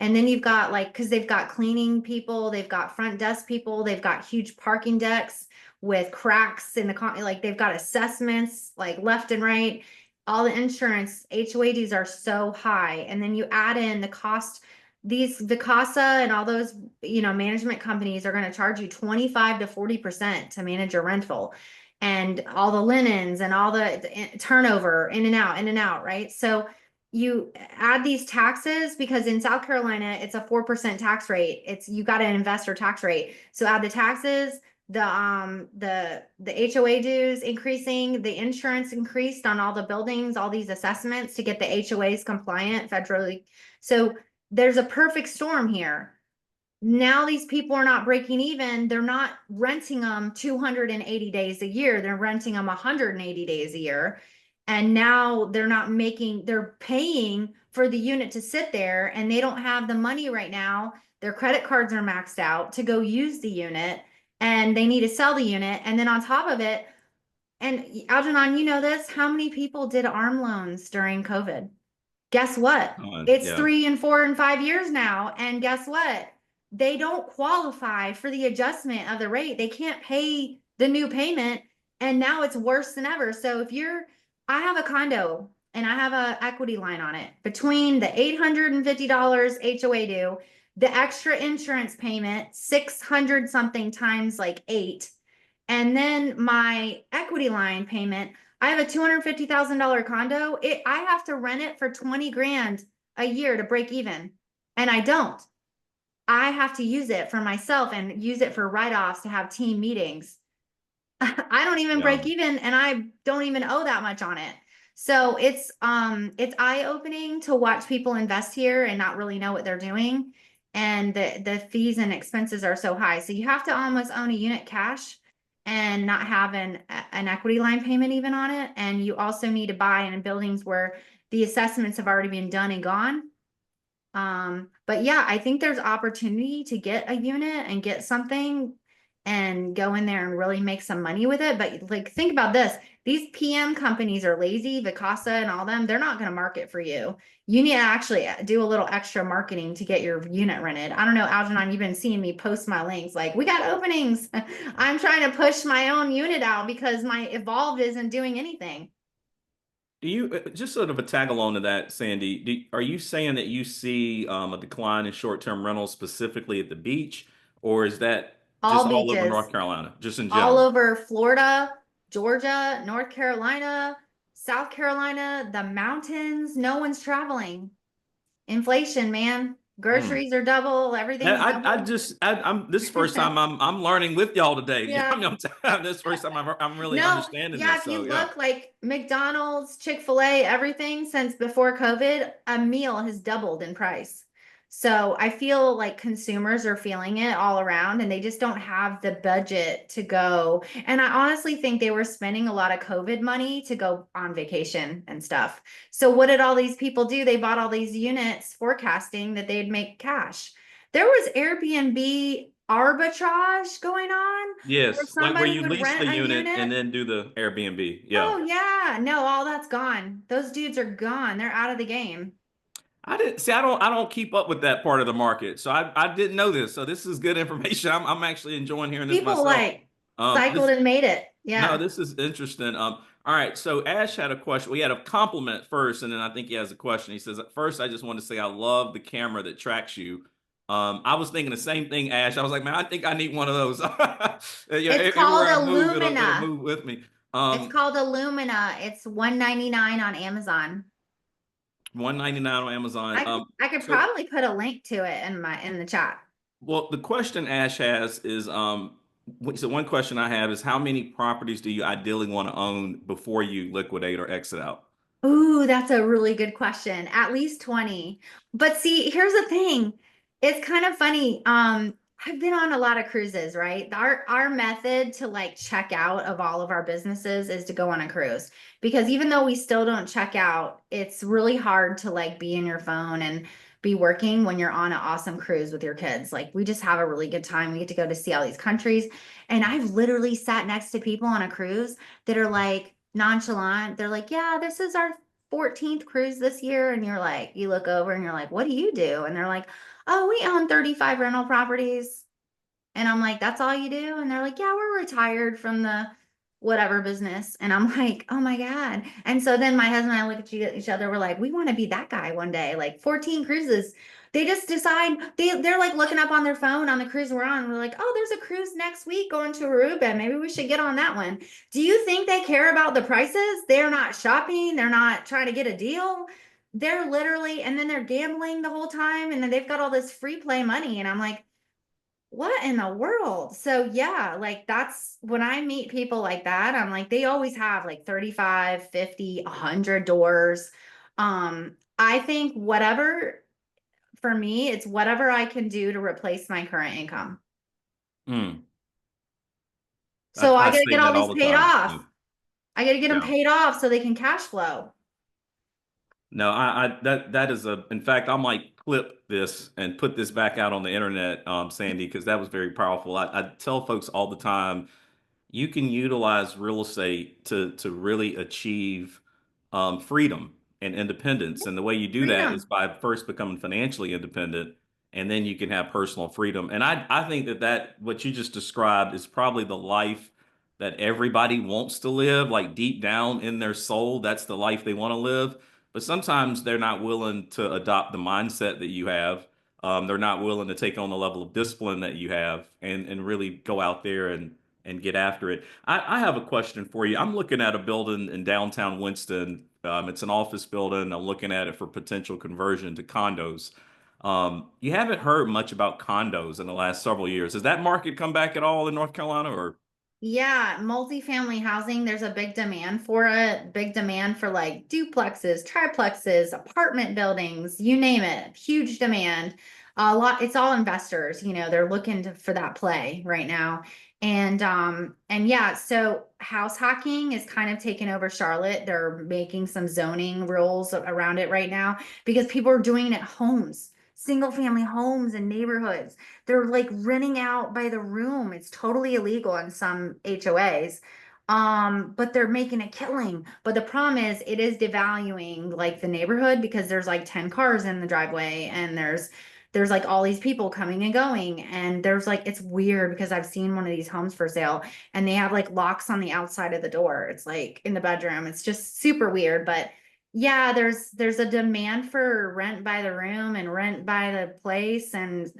Speaker 2: And then you've got like, because they've got cleaning people, they've got front desk people, they've got huge parking decks with cracks in the like they've got assessments like left and right. All the insurance HOA dues are so high, and then you add in the cost. These Vicasa and all those management companies are going to charge you 25 to 40% to manage your rental, and all the linens and all the turnover in and out, right? So you add these taxes because in South Carolina it's a 4% tax rate. It's you got an investor tax rate. So add the taxes, the HOA dues increasing, the insurance increased on all the buildings, all these assessments to get the HOAs compliant federally. So there's a perfect storm here. Now these people are not breaking even. They're not renting them 280 days a year. They're renting them 180 days a year. And now they're paying for the unit to sit there, and they don't have the money right now. Their credit cards are maxed out to go use the unit, and they need to sell the unit. And then on top of it, and Algenon, you know this, how many people did ARM loans during COVID? Guess what? It's
Speaker 1: Yeah.
Speaker 2: 3 and 4 and 5 years now. And guess what? They don't qualify for the adjustment of the rate. They can't pay the new payment. And now it's worse than ever. So I have a condo and I have a equity line on it. Between the $850 HOA due, the extra insurance payment, 600 something times like 8, and then my equity line payment, I have a $250,000 condo. I have to rent it for 20 grand a year to break even. And I don't. I have to use it for myself and use it for write-offs to have team meetings. I don't even
Speaker 1: Yeah.
Speaker 2: break even, and I don't even owe that much on it. So it's eye-opening to watch people invest here and not really know what they're doing. And the fees and expenses are so high. So you have to almost own a unit cash and not have an equity line payment even on it. And you also need to buy in buildings where the assessments have already been done and gone. But yeah, I think there's opportunity to get a unit and get something and go in there and really make some money with it. But like, think about this. These PM companies are lazy, Vicasa and all them, they're not going to market for you. You need to actually do a little extra marketing to get your unit rented. I don't know, Algenon, you've been seeing me post my links like, we got openings. I'm trying to push my own unit out because my Evolved isn't doing anything.
Speaker 1: Do you just sort of a tag along to that, Sandy? Are you saying that you see a decline in short-term rentals specifically at the beach, or is that just
Speaker 2: All
Speaker 1: all over North
Speaker 2: beaches.
Speaker 1: Carolina, just in
Speaker 2: All
Speaker 1: general?
Speaker 2: over Florida, Georgia, North Carolina, South Carolina, the mountains. No one's traveling. Inflation, man.
Speaker 1: Hmm.
Speaker 2: Groceries are double, everything's double.
Speaker 1: I'm this is the first time I'm learning with y'all today.
Speaker 2: Yeah.
Speaker 1: This is the first time I'm really
Speaker 2: No,
Speaker 1: understanding
Speaker 2: yeah,
Speaker 1: this.
Speaker 2: if you
Speaker 1: So yeah.
Speaker 2: look like McDonald's, Chick-fil-A, everything since before COVID, a meal has doubled in price. So I feel like consumers are feeling it all around, and they just don't have the budget to go. And I honestly think they were spending a lot of COVID money to go on vacation and stuff. So what did all these people do? They bought all these units forecasting that they'd make cash. There was Airbnb arbitrage going on where
Speaker 1: Yes, like where
Speaker 2: somebody
Speaker 1: you
Speaker 2: would
Speaker 1: lease the
Speaker 2: rent a
Speaker 1: unit
Speaker 2: unit.
Speaker 1: and then do the Airbnb. Yeah.
Speaker 2: Oh yeah, no, all that's gone. Those dudes are gone. They're out of the game.
Speaker 1: I didn't see. I don't keep up with that part of the market, so I didn't know this. So this is good information. I'm actually enjoying hearing this
Speaker 2: People
Speaker 1: myself.
Speaker 2: like cycled
Speaker 1: This
Speaker 2: and made it.
Speaker 1: No,
Speaker 2: Yeah.
Speaker 1: this is interesting. All right. So Ash had a question. We had a compliment first, and then I think he has a question. He says, "First, I just want to say I love the camera that tracks you." I was thinking the same thing, Ash. I was like, man, I think I need one of those. Yeah,
Speaker 2: It's
Speaker 1: everywhere
Speaker 2: called
Speaker 1: I move, it'll
Speaker 2: Illumina.
Speaker 1: move with me.
Speaker 2: It's called Illumina. It's 199 on Amazon.
Speaker 1: 199 on Amazon.
Speaker 2: I could
Speaker 1: So
Speaker 2: probably put a link to it in the chat.
Speaker 1: Well, the question Ash has is, so one question I have is how many properties do you ideally want to own before you liquidate or exit out?
Speaker 2: Ooh, that's a really good question. At least 20. But see, here's the thing. It's kind of funny. I've been on a lot of cruises, right? Our method to like check out of all of our businesses is to go on a cruise. Because even though we still don't check out, it's really hard to like be in your phone and be working when you're on an awesome cruise with your kids. Like we just have a really good time. We get to go to see all these countries. And I've literally sat next to people on a cruise that are like nonchalant. They're like, yeah, this is our 14th cruise this year. And you're like, you look over and you're like, what do you do? And they're like, oh, we own 35 rental properties. And I'm like, that's all you do? And they're like, yeah, we're retired from the whatever business. And I'm like, oh my God. And so then my husband and I look at each other, we're like, we want to be that guy one day, like 14 cruises. They just decide they're like looking up on their phone on the cruise we're on. We're like, oh, there's a cruise next week going to Aruba. Maybe we should get on that one. Do you think they care about the prices? They're not shopping, they're not trying to get a deal. They're literally, and then they're gambling the whole time, and then they've got all this free play money. And I'm like, what in the world? So yeah, like that's when I meet people like that, I'm like, they always have like 35, 50, 100 doors. I think whatever for me, it's whatever I can do to replace my current income.
Speaker 1: Mm,
Speaker 2: So I
Speaker 1: I
Speaker 2: got to
Speaker 1: say
Speaker 2: get all
Speaker 1: that
Speaker 2: these
Speaker 1: all the
Speaker 2: paid
Speaker 1: time.
Speaker 2: off. I got to get them
Speaker 1: Yeah.
Speaker 2: paid off so they can cash flow.
Speaker 1: No, that is in fact, I might clip this and put this back out on the internet, Sandy, because that was very powerful. I tell folks all the time, you can utilize real estate to really achieve freedom and independence. And the way you do that is
Speaker 2: Freedom.
Speaker 1: by first becoming financially independent, and then you can have personal freedom. And I think that what you just described is probably the life that everybody wants to live, like deep down in their soul, that's the life they want to live. But sometimes they're not willing to adopt the mindset that you have. They're not willing to take on the level of discipline that you have and really go out there and get after it. I have a question for you. I'm looking at a building in downtown Winston. It's an office building. I'm looking at it for potential conversion to condos. You haven't heard much about condos in the last several years. Has that market come back at all in North Carolina or?
Speaker 2: Yeah, multifamily housing, there's a big demand for it, big demand for like duplexes, triplexes, apartment buildings, you name it, huge demand. A lot, it's all investors, they're looking for that play right now. And yeah, so house hacking is kind of taking over Charlotte. They're making some zoning rules around it right now because people are doing it at homes, single family homes and neighborhoods. They're like renting out by the room. It's totally illegal in some HOAs. But they're making a killing. But the problem is it is devaluing like the neighborhood because there's like 10 cars in the driveway and there's like all these people coming and going. And there's like it's weird because I've seen one of these homes for sale and they have like locks on the outside of the door. It's like in the bedroom. It's just super weird. But yeah, there's a demand for rent by the room and rent by the place, and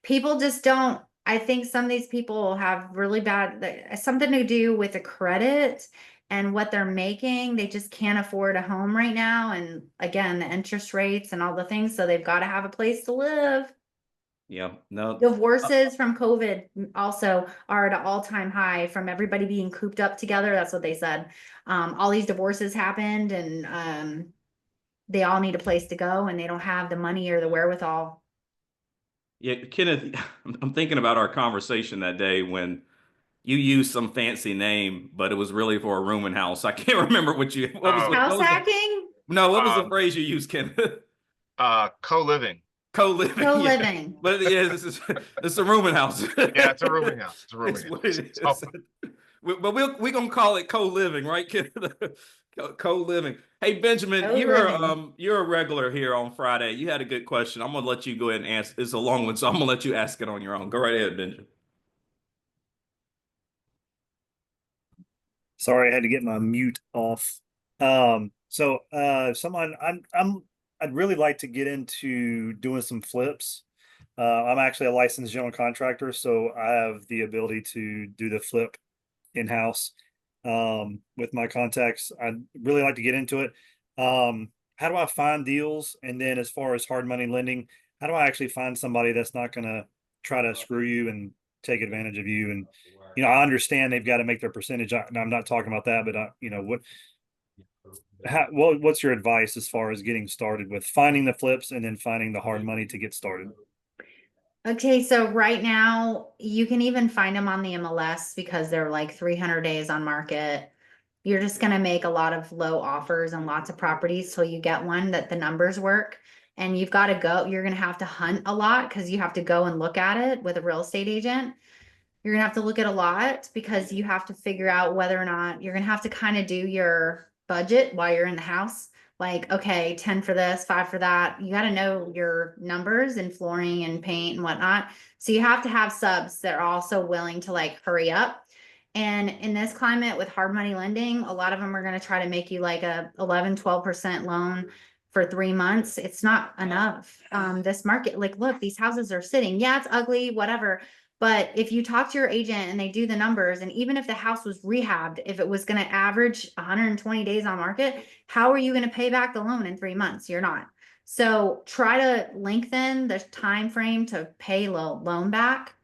Speaker 2: people just don't. I think some of these people have really bad something to do with the credit and what they're making. They just can't afford a home right now, and again, the interest rates and all the things, so they've got to have a place to live.
Speaker 1: Yeah, no.
Speaker 2: Divorces from COVID also are at an all-time high from everybody being cooped up together. That's what they said. All these divorces happened, and they all need a place to go, and they don't have the money or the wherewithal.
Speaker 1: Yeah, Kenneth, I'm thinking about our conversation that day when you used some fancy name, but it was really for a rooming house. I can't remember
Speaker 3: Oh,
Speaker 2: House hacking,
Speaker 1: what was the
Speaker 3: um,
Speaker 1: phrase you used, Kenneth?
Speaker 3: co-living.
Speaker 1: Co-living, yeah.
Speaker 2: co-living.
Speaker 1: But yeah, it's a rooming house.
Speaker 3: Yeah, it's a rooming house. It's a
Speaker 1: It's
Speaker 3: rooming
Speaker 1: what
Speaker 3: house.
Speaker 1: it
Speaker 3: So,
Speaker 1: is. But we're gonna call it co-living, right, Kenneth? Co-living. Hey, Benjamin,
Speaker 2: Co-living.
Speaker 1: you're a regular here on Friday. You had a good question. I'm gonna let you go ahead and answer. It's a long one, so I'm gonna let you ask it on your own. Go right ahead, Benjamin.
Speaker 4: Sorry, I had to get my mute off. Someone I'd really like to get into doing some flips. I'm actually a licensed general contractor, so I have the ability to do the flip in-house with my contacts. I'd really like to get into it. How do I find deals? And then as far as hard money lending, how do I actually find somebody that's not gonna try to screw you and take advantage of you? And I understand they've got to make their percentage. I'm not talking about that, but what's your advice as far as getting started with finding the flips and then finding the hard money to get started?
Speaker 2: Okay, so right now you can even find them on the MLS because they're like 300 days on market. You're just going to make a lot of low offers on lots of properties till you get one that the numbers work. And you've got to go, you're going to have to hunt a lot because you have to go and look at it with a real estate agent. You're going to have to look at a lot because you have to figure out whether or not you're going to have to kind of do your budget while you're in the house. like, okay, 10 for this, 5 for that. You got to know your numbers and flooring and paint and whatnot. So you have to have subs that are also willing to like hurry up. And in this climate with hard money lending, a lot of them are going to try to make you like a 11, 12% loan for 3 months. It's not enough. This market, like, look, these houses are sitting. Yeah, it's ugly, whatever. But if you talk to your agent and they do the numbers, and even if the house was rehabbed, if it was going to average 120 days on market, how are you going to pay back the loan in 3 months? You're not. So try to lengthen the time frame to pay loan back.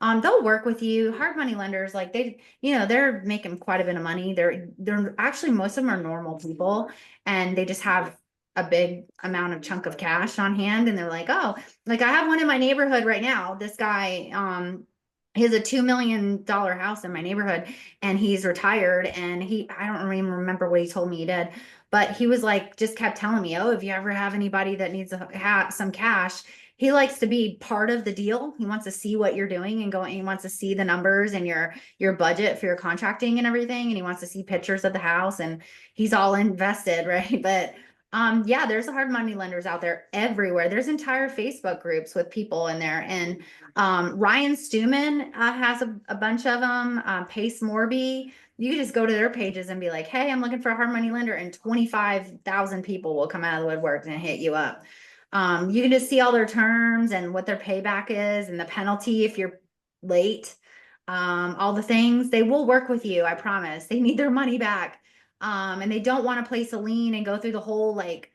Speaker 2: They'll work with you. Hard money lenders, like they're making quite a bit of money. They're actually, most of them are normal people, and they just have a big amount of chunk of cash on hand, and they're like, oh, like I have one in my neighborhood right now. This guy, he has a $2 million house in my neighborhood, and he's retired, and I don't even remember what he told me he did, but he was like, just kept telling me, oh, if you ever have anybody that needs some cash, he likes to be part of the deal. He wants to see what you're doing and going, he wants to see the numbers and your budget for your contracting and everything. And he wants to see pictures of the house, and he's all invested, right? But yeah, there's hard money lenders out there everywhere. There's entire Facebook groups with people in there. And Ryan Stewman has a bunch of them. Pace Morby. You can just go to their pages and be like, hey, I'm looking for a hard money lender, and 25,000 people will come out of the woodwork and hit you up. You can just see all their terms and what their payback is and the penalty if you're late. All the things. They will work with you, I promise. They need their money back. And they don't want to place a lien and go through the whole like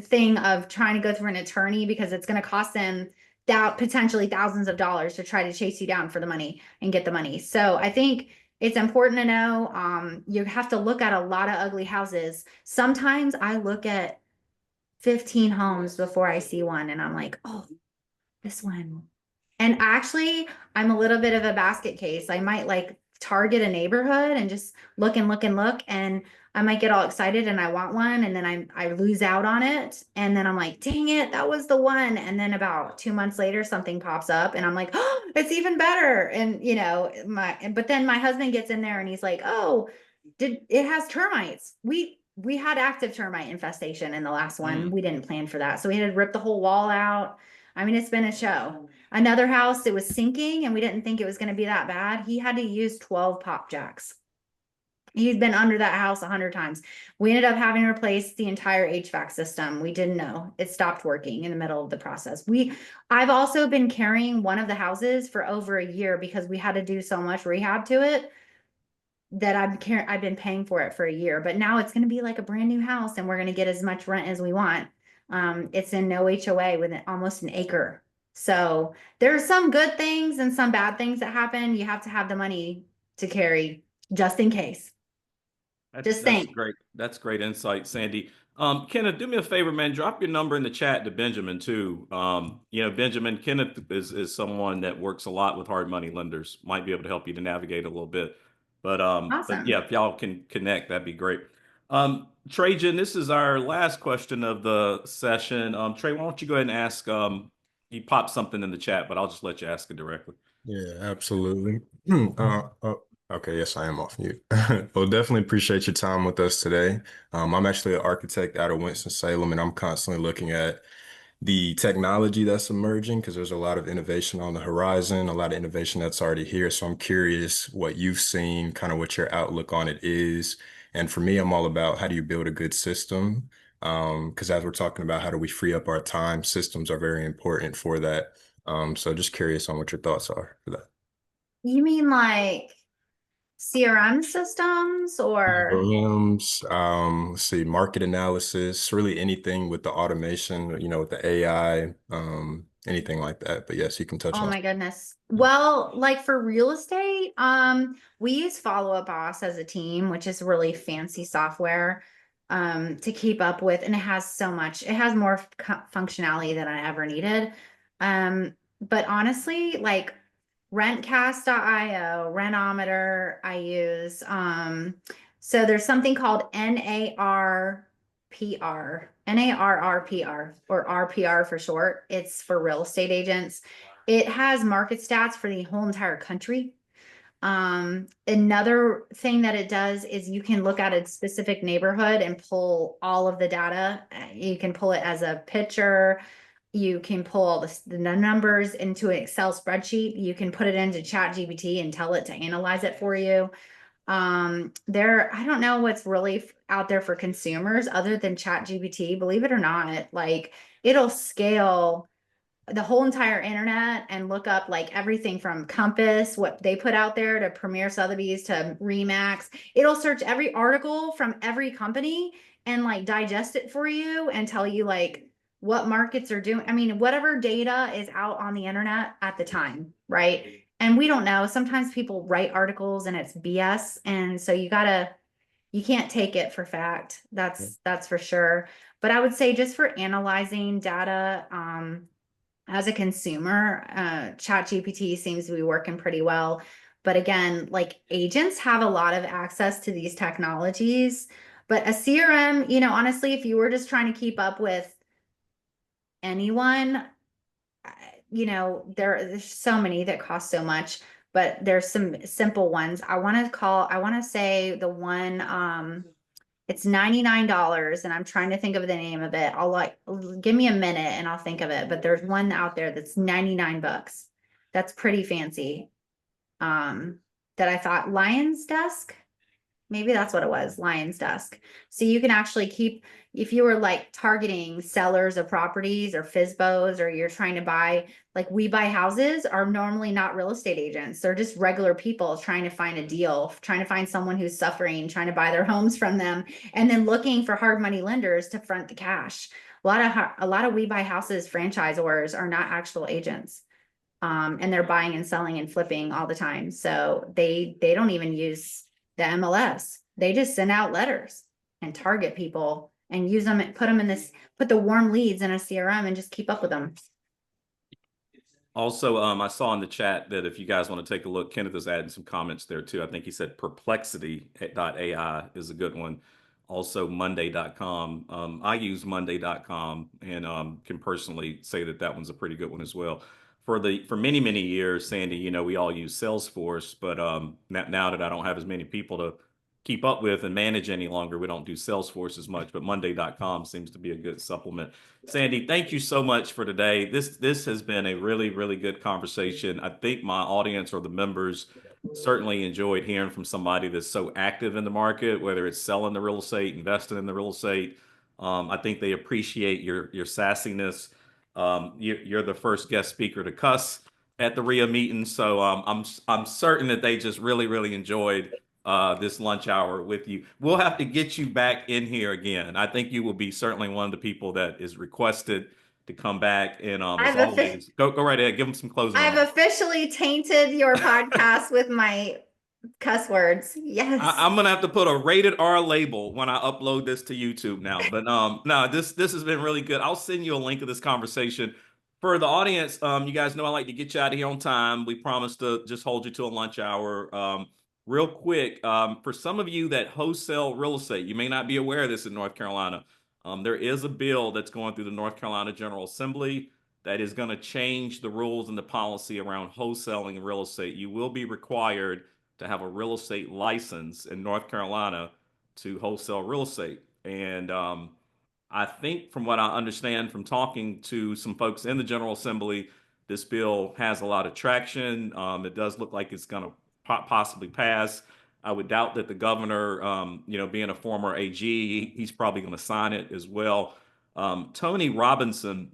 Speaker 2: thing of trying to go through an attorney, because it's going to cost them potentially thousands of dollars to try to chase you down for the money and get the money. So I think it's important to know, you have to look at a lot of ugly houses. Sometimes I look at 15 homes before I see one, and I'm like, oh, this one. And actually, I'm a little bit of a basket case. I might like target a neighborhood and just look and look and look, and I might get all excited and I want one, and then I lose out on it, and then I'm like, dang it, that was the one. And then about 2 months later, something pops up, and I'm like, oh, it's even better. And but then my husband gets in there and he's like, oh, it has termites. We had active termite infestation in the last one. We didn't plan for that, so we had to rip the whole wall out. I mean, it's been a show. Another house, it was sinking, and we didn't think it was going to be that bad. He had to use 12 pop jacks. He's been under that house 100 times. We ended up having to replace the entire HVAC system. We didn't know. It stopped working in the middle of the process. I've also been carrying one of the houses for over a year because we had to do so much rehab to it that I've been paying for it for a year. But now it's going to be like a brand new house, and we're going to get as much rent as we want. It's in no HOA with almost an acre. So there's some good things and some bad things that happen. You have to have the money to carry just in case. Just
Speaker 1: That's
Speaker 2: think.
Speaker 1: great. That's great insight, Sandy. Kenneth, do me a favor, man. Drop your number in the chat to Benjamin too. Benjamin, Kenneth is someone that works a lot with hard money lenders. Might be able to help you to navigate a little bit. But
Speaker 2: Awesome.
Speaker 1: yeah, if y'all can connect, that'd be great. Trajan, this is our last question of the session. Trey, why don't you go ahead and ask? You popped something in the chat, but I'll just let you ask it directly.
Speaker 5: Yeah, absolutely. Okay, yes, I am off mute. Well, definitely appreciate your time with us today. I'm actually an architect out of Winston-Salem, and I'm constantly looking at the technology that's emerging because there's a lot of innovation on the horizon, a lot of innovation that's already here. So I'm curious what you've seen, kind of what your outlook on it is. And for me, I'm all about how do you build a good system? Because as we're talking about how do we free up our time, systems are very important for that. So just curious on what your thoughts are for that.
Speaker 2: You mean like CRM systems or?
Speaker 5: CRMs, let's see, market analysis, really anything with the automation, with the AI, anything like that. But yes, you can touch
Speaker 2: Oh
Speaker 5: on.
Speaker 2: my goodness. Well, like for real estate, we use Follow Up Boss as a team, which is really fancy software to keep up with, and it has more functionality than I ever needed. But honestly, like rentcast.io, Rentometer I use. So there's something called NARPR, or RPR for short. It's for real estate agents. It has market stats for the whole entire country. Another thing that it does is you can look at a specific neighborhood and pull all of the data. You can pull it as a picture. You can pull all the numbers into an Excel spreadsheet. You can put it into Chat GPT and tell it to analyze it for you. I don't know what's really out there for consumers other than Chat GPT, believe it or not. Like, it'll scale the whole entire internet and look up like everything from Compass, what they put out there, to Premier Sotheby's to Remax. It'll search every article from every company and like digest it for you and tell you like what markets are doing. I mean, whatever data is out on the internet at the time, right? And we don't know. Sometimes people write articles and it's BS. And so you can't take it for fact. That's for sure. But I would say just for analyzing data, as a consumer, Chat GPT seems to be working pretty well. But again, like, agents have a lot of access to these technologies. But a CRM, honestly, if you were just trying to keep up with anyone, there's so many that cost so much, but there's some simple ones. I want to say the one, it's $99 and I'm trying to think of the name of it. Give me a minute and I'll think of it. But there's one out there that's 99 bucks. That's pretty fancy. That I thought Lion's Desk. Maybe that's what it was, Lion's Desk. So you can actually keep, if you were like targeting sellers of properties or FSBOs, or you're trying to buy, like, We Buy Houses are normally not real estate agents. They're just regular people trying to find a deal, trying to find someone who's suffering, trying to buy their homes from them, and then looking for hard money lenders to front the cash. A lot of We Buy Houses franchisors are not actual agents. And they're buying and selling and flipping all the time. So they don't even use the MLS. They just send out letters and target people and use them and put the warm leads in a CRM and just keep up with them.
Speaker 1: Also, I saw in the chat that if you guys want to take a look, Kenneth is adding some comments there too. I think he said perplexity.ai is a good one. Also, monday.com. I use monday.com and can personally say that that one's a pretty good one as well. For many, many years, Sandy, we all use Salesforce, but now that I don't have as many people to keep up with and manage any longer, we don't do Salesforce as much, but monday.com seems to be a good supplement. Sandy, thank you so much for today. This has been a really, really good conversation. I think my audience or the members certainly enjoyed hearing from somebody that's so active in the market, whether it's selling the real estate, investing in the real estate. I think they appreciate your sassiness. You're the first guest speaker to cuss at the RIA meeting, so I'm certain that they just really, really enjoyed this lunch hour with you. We'll have to get you back in here again. I think you will be certainly one of the people that is requested to come back. And as always, go right ahead, give them some closing
Speaker 2: I've
Speaker 1: remarks.
Speaker 2: officially tainted your podcast with my cuss words. Yes.
Speaker 1: I'm gonna have to put a rated R label when I upload this to YouTube now. But no, this has been really good. I'll send you a link of this conversation. For the audience, you guys know I like to get you out of here on time. We promise to just hold you to a lunch hour. Real quick, for some of you that wholesale real estate, you may not be aware of this in North Carolina. There is a bill that's going through the North Carolina General Assembly that is going to change the rules and the policy around wholesaling real estate. You will be required to have a real estate license in North Carolina to wholesale real estate. And I think from what I understand from talking to some folks in the General Assembly, this bill has a lot of traction. It does look like it's going to possibly pass. I would doubt that the governor, being a former AG, he's probably going to sign it as well. Tony Robinson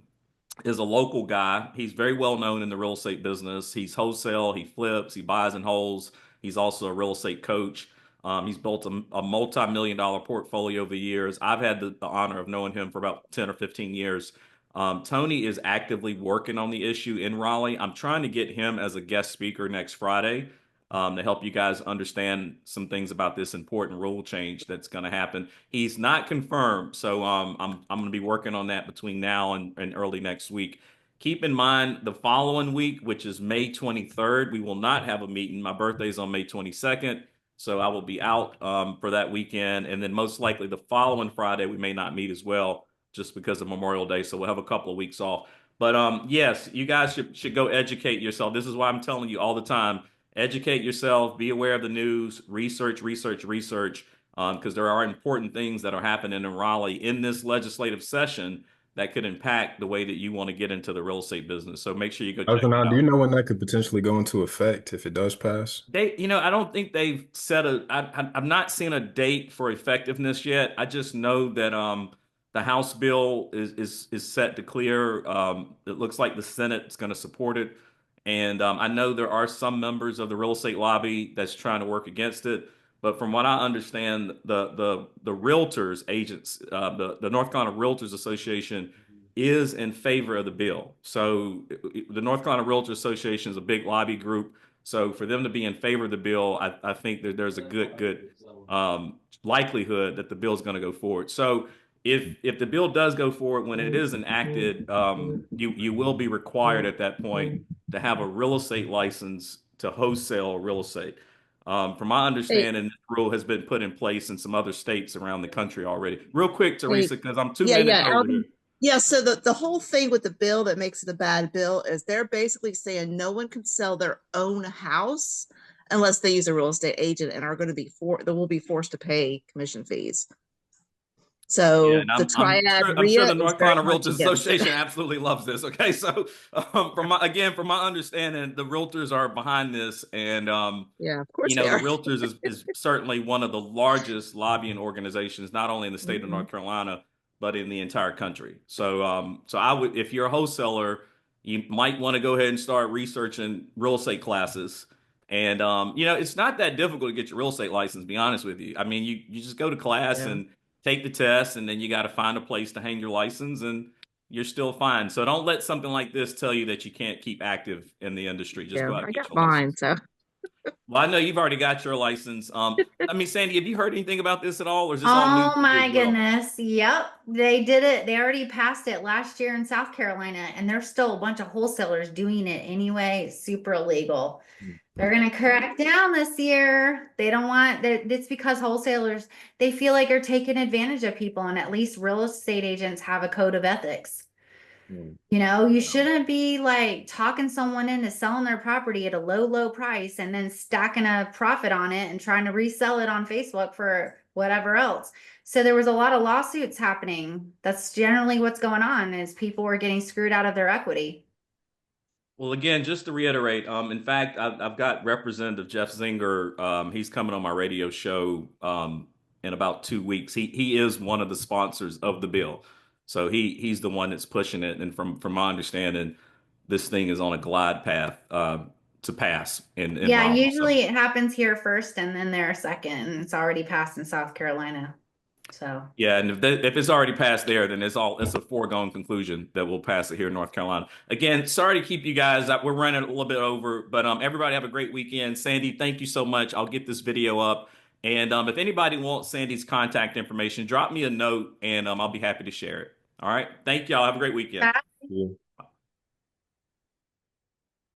Speaker 1: is a local guy. He's very well known in the real estate business. He's wholesale, he flips, he buys and holds. He's also a real estate coach. He's built a multi-million-dollar portfolio over the years. I've had the honor of knowing him for about 10 or 15 years. Tony is actively working on the issue in Raleigh. I'm trying to get him as a guest speaker next Friday to help you guys understand some things about this important rule change that's going to happen. He's not confirmed, so I'm going to be working on that between now and early next week. Keep in mind the following week, which is May 23rd, we will not have a meeting. My birthday is on May 22nd, so I will be out for that weekend. And then most likely the following Friday, we may not meet as well just because of Memorial Day. So we'll have a couple of weeks off. But yes, you guys should go educate yourself. This is why I'm telling you all the time. educate yourself, be aware of the news, research, because there are important things that are happening in Raleigh in this legislative session that could impact the way that you want to get into the real estate business. So make sure you go check it
Speaker 5: Algenon, do
Speaker 1: out.
Speaker 5: you know when that could potentially go into effect if it does pass?
Speaker 1: I don't think they've set I've not seen a date for effectiveness yet. I just know that the House bill is set to clear. It looks like the Senate's going to support it, and I know there are some members of the real estate lobby that's trying to work against it. But from what I understand, the realtors agents, the North Carolina Realtors Association is in favor of the bill. So the North Carolina Realtors Association is a big lobby group. So for them to be in favor of the bill, I think that there's a good likelihood that the bill is going to go forward. So if the bill does go forward, when it is enacted, you will be required at that point to have a real estate license to wholesale real estate. From my
Speaker 6: Hey,
Speaker 1: understanding, this rule has been put in place in some other states around the country already. Real quick,
Speaker 6: hey,
Speaker 1: Teresa, because I'm two
Speaker 6: yeah,
Speaker 1: minutes
Speaker 6: yeah,
Speaker 1: over here.
Speaker 6: yeah. So the whole thing with the bill that makes it a bad bill is they're basically saying no one can sell their own house unless they use a real estate agent and are going to they will be forced to pay commission fees.
Speaker 1: Yeah,
Speaker 6: So
Speaker 1: and
Speaker 6: the triad
Speaker 1: I'm sure
Speaker 6: RIA
Speaker 1: the
Speaker 6: is
Speaker 1: North
Speaker 6: very
Speaker 1: Carolina
Speaker 6: much
Speaker 1: Realtors
Speaker 6: against it.
Speaker 1: Association absolutely loves this. Okay, so from my understanding, the realtors are behind this, and
Speaker 6: Yeah, of course they
Speaker 1: the
Speaker 6: are.
Speaker 1: realtors is certainly one of the largest lobbying organizations, not only in the state of
Speaker 6: Mhm.
Speaker 1: North Carolina, but in the entire country. So I would, if you're a wholesaler, you might want to go ahead and start researching real estate classes. And it's not that difficult to get your real estate license, to be honest with you. I mean, you just go to class
Speaker 6: Yeah,
Speaker 1: and take the test, and then you got to find a place to hang your license, and you're still fine. So don't let something like this tell you that you can't keep active in the industry. Just
Speaker 6: yeah.
Speaker 1: go out
Speaker 6: I
Speaker 1: and get
Speaker 6: got
Speaker 1: your license.
Speaker 6: mine, so
Speaker 1: Well, I know you've already got your license. I mean, Sandy, have you heard anything about this at all, or is this all news
Speaker 2: Oh
Speaker 1: to you as
Speaker 2: my
Speaker 1: well?
Speaker 2: goodness. Yep. They did it. They already passed it last year in South Carolina, and there's still a bunch of wholesalers doing it anyway. It's super illegal. They're going to crack down this year. They don't want that. It's because wholesalers, they feel like they're taking advantage of people, and at least real estate agents have a code of ethics.
Speaker 5: Mm.
Speaker 2: You shouldn't be like talking someone into selling their property at a low price and then stacking a profit on it and trying to resell it on Facebook for whatever else. So there was a lot of lawsuits happening. That's generally what's going on is people were getting screwed out of their equity.
Speaker 1: Well, again, just to reiterate, in fact, I've got Representative Jeff Zinger. He's coming on my radio show in about 2 weeks. He is one of the sponsors of the bill, so he's the one that's pushing it. And from my understanding, this thing is on a glide path to pass in
Speaker 2: Yeah,
Speaker 1: Raleigh. So.
Speaker 2: usually it happens here first and then there second, and it's already passed in South Carolina. So
Speaker 1: Yeah, and if it's already passed there, then it's a foregone conclusion that we'll pass it here in North Carolina. Again, sorry to keep you guys up. We're running a little bit over, but everybody have a great weekend. Sandy, thank you so much. I'll get this video up, and if anybody wants Sandy's contact information, drop me a note, and I'll be happy to share it. All right, thank y'all. Have a great weekend.
Speaker 5: Yeah.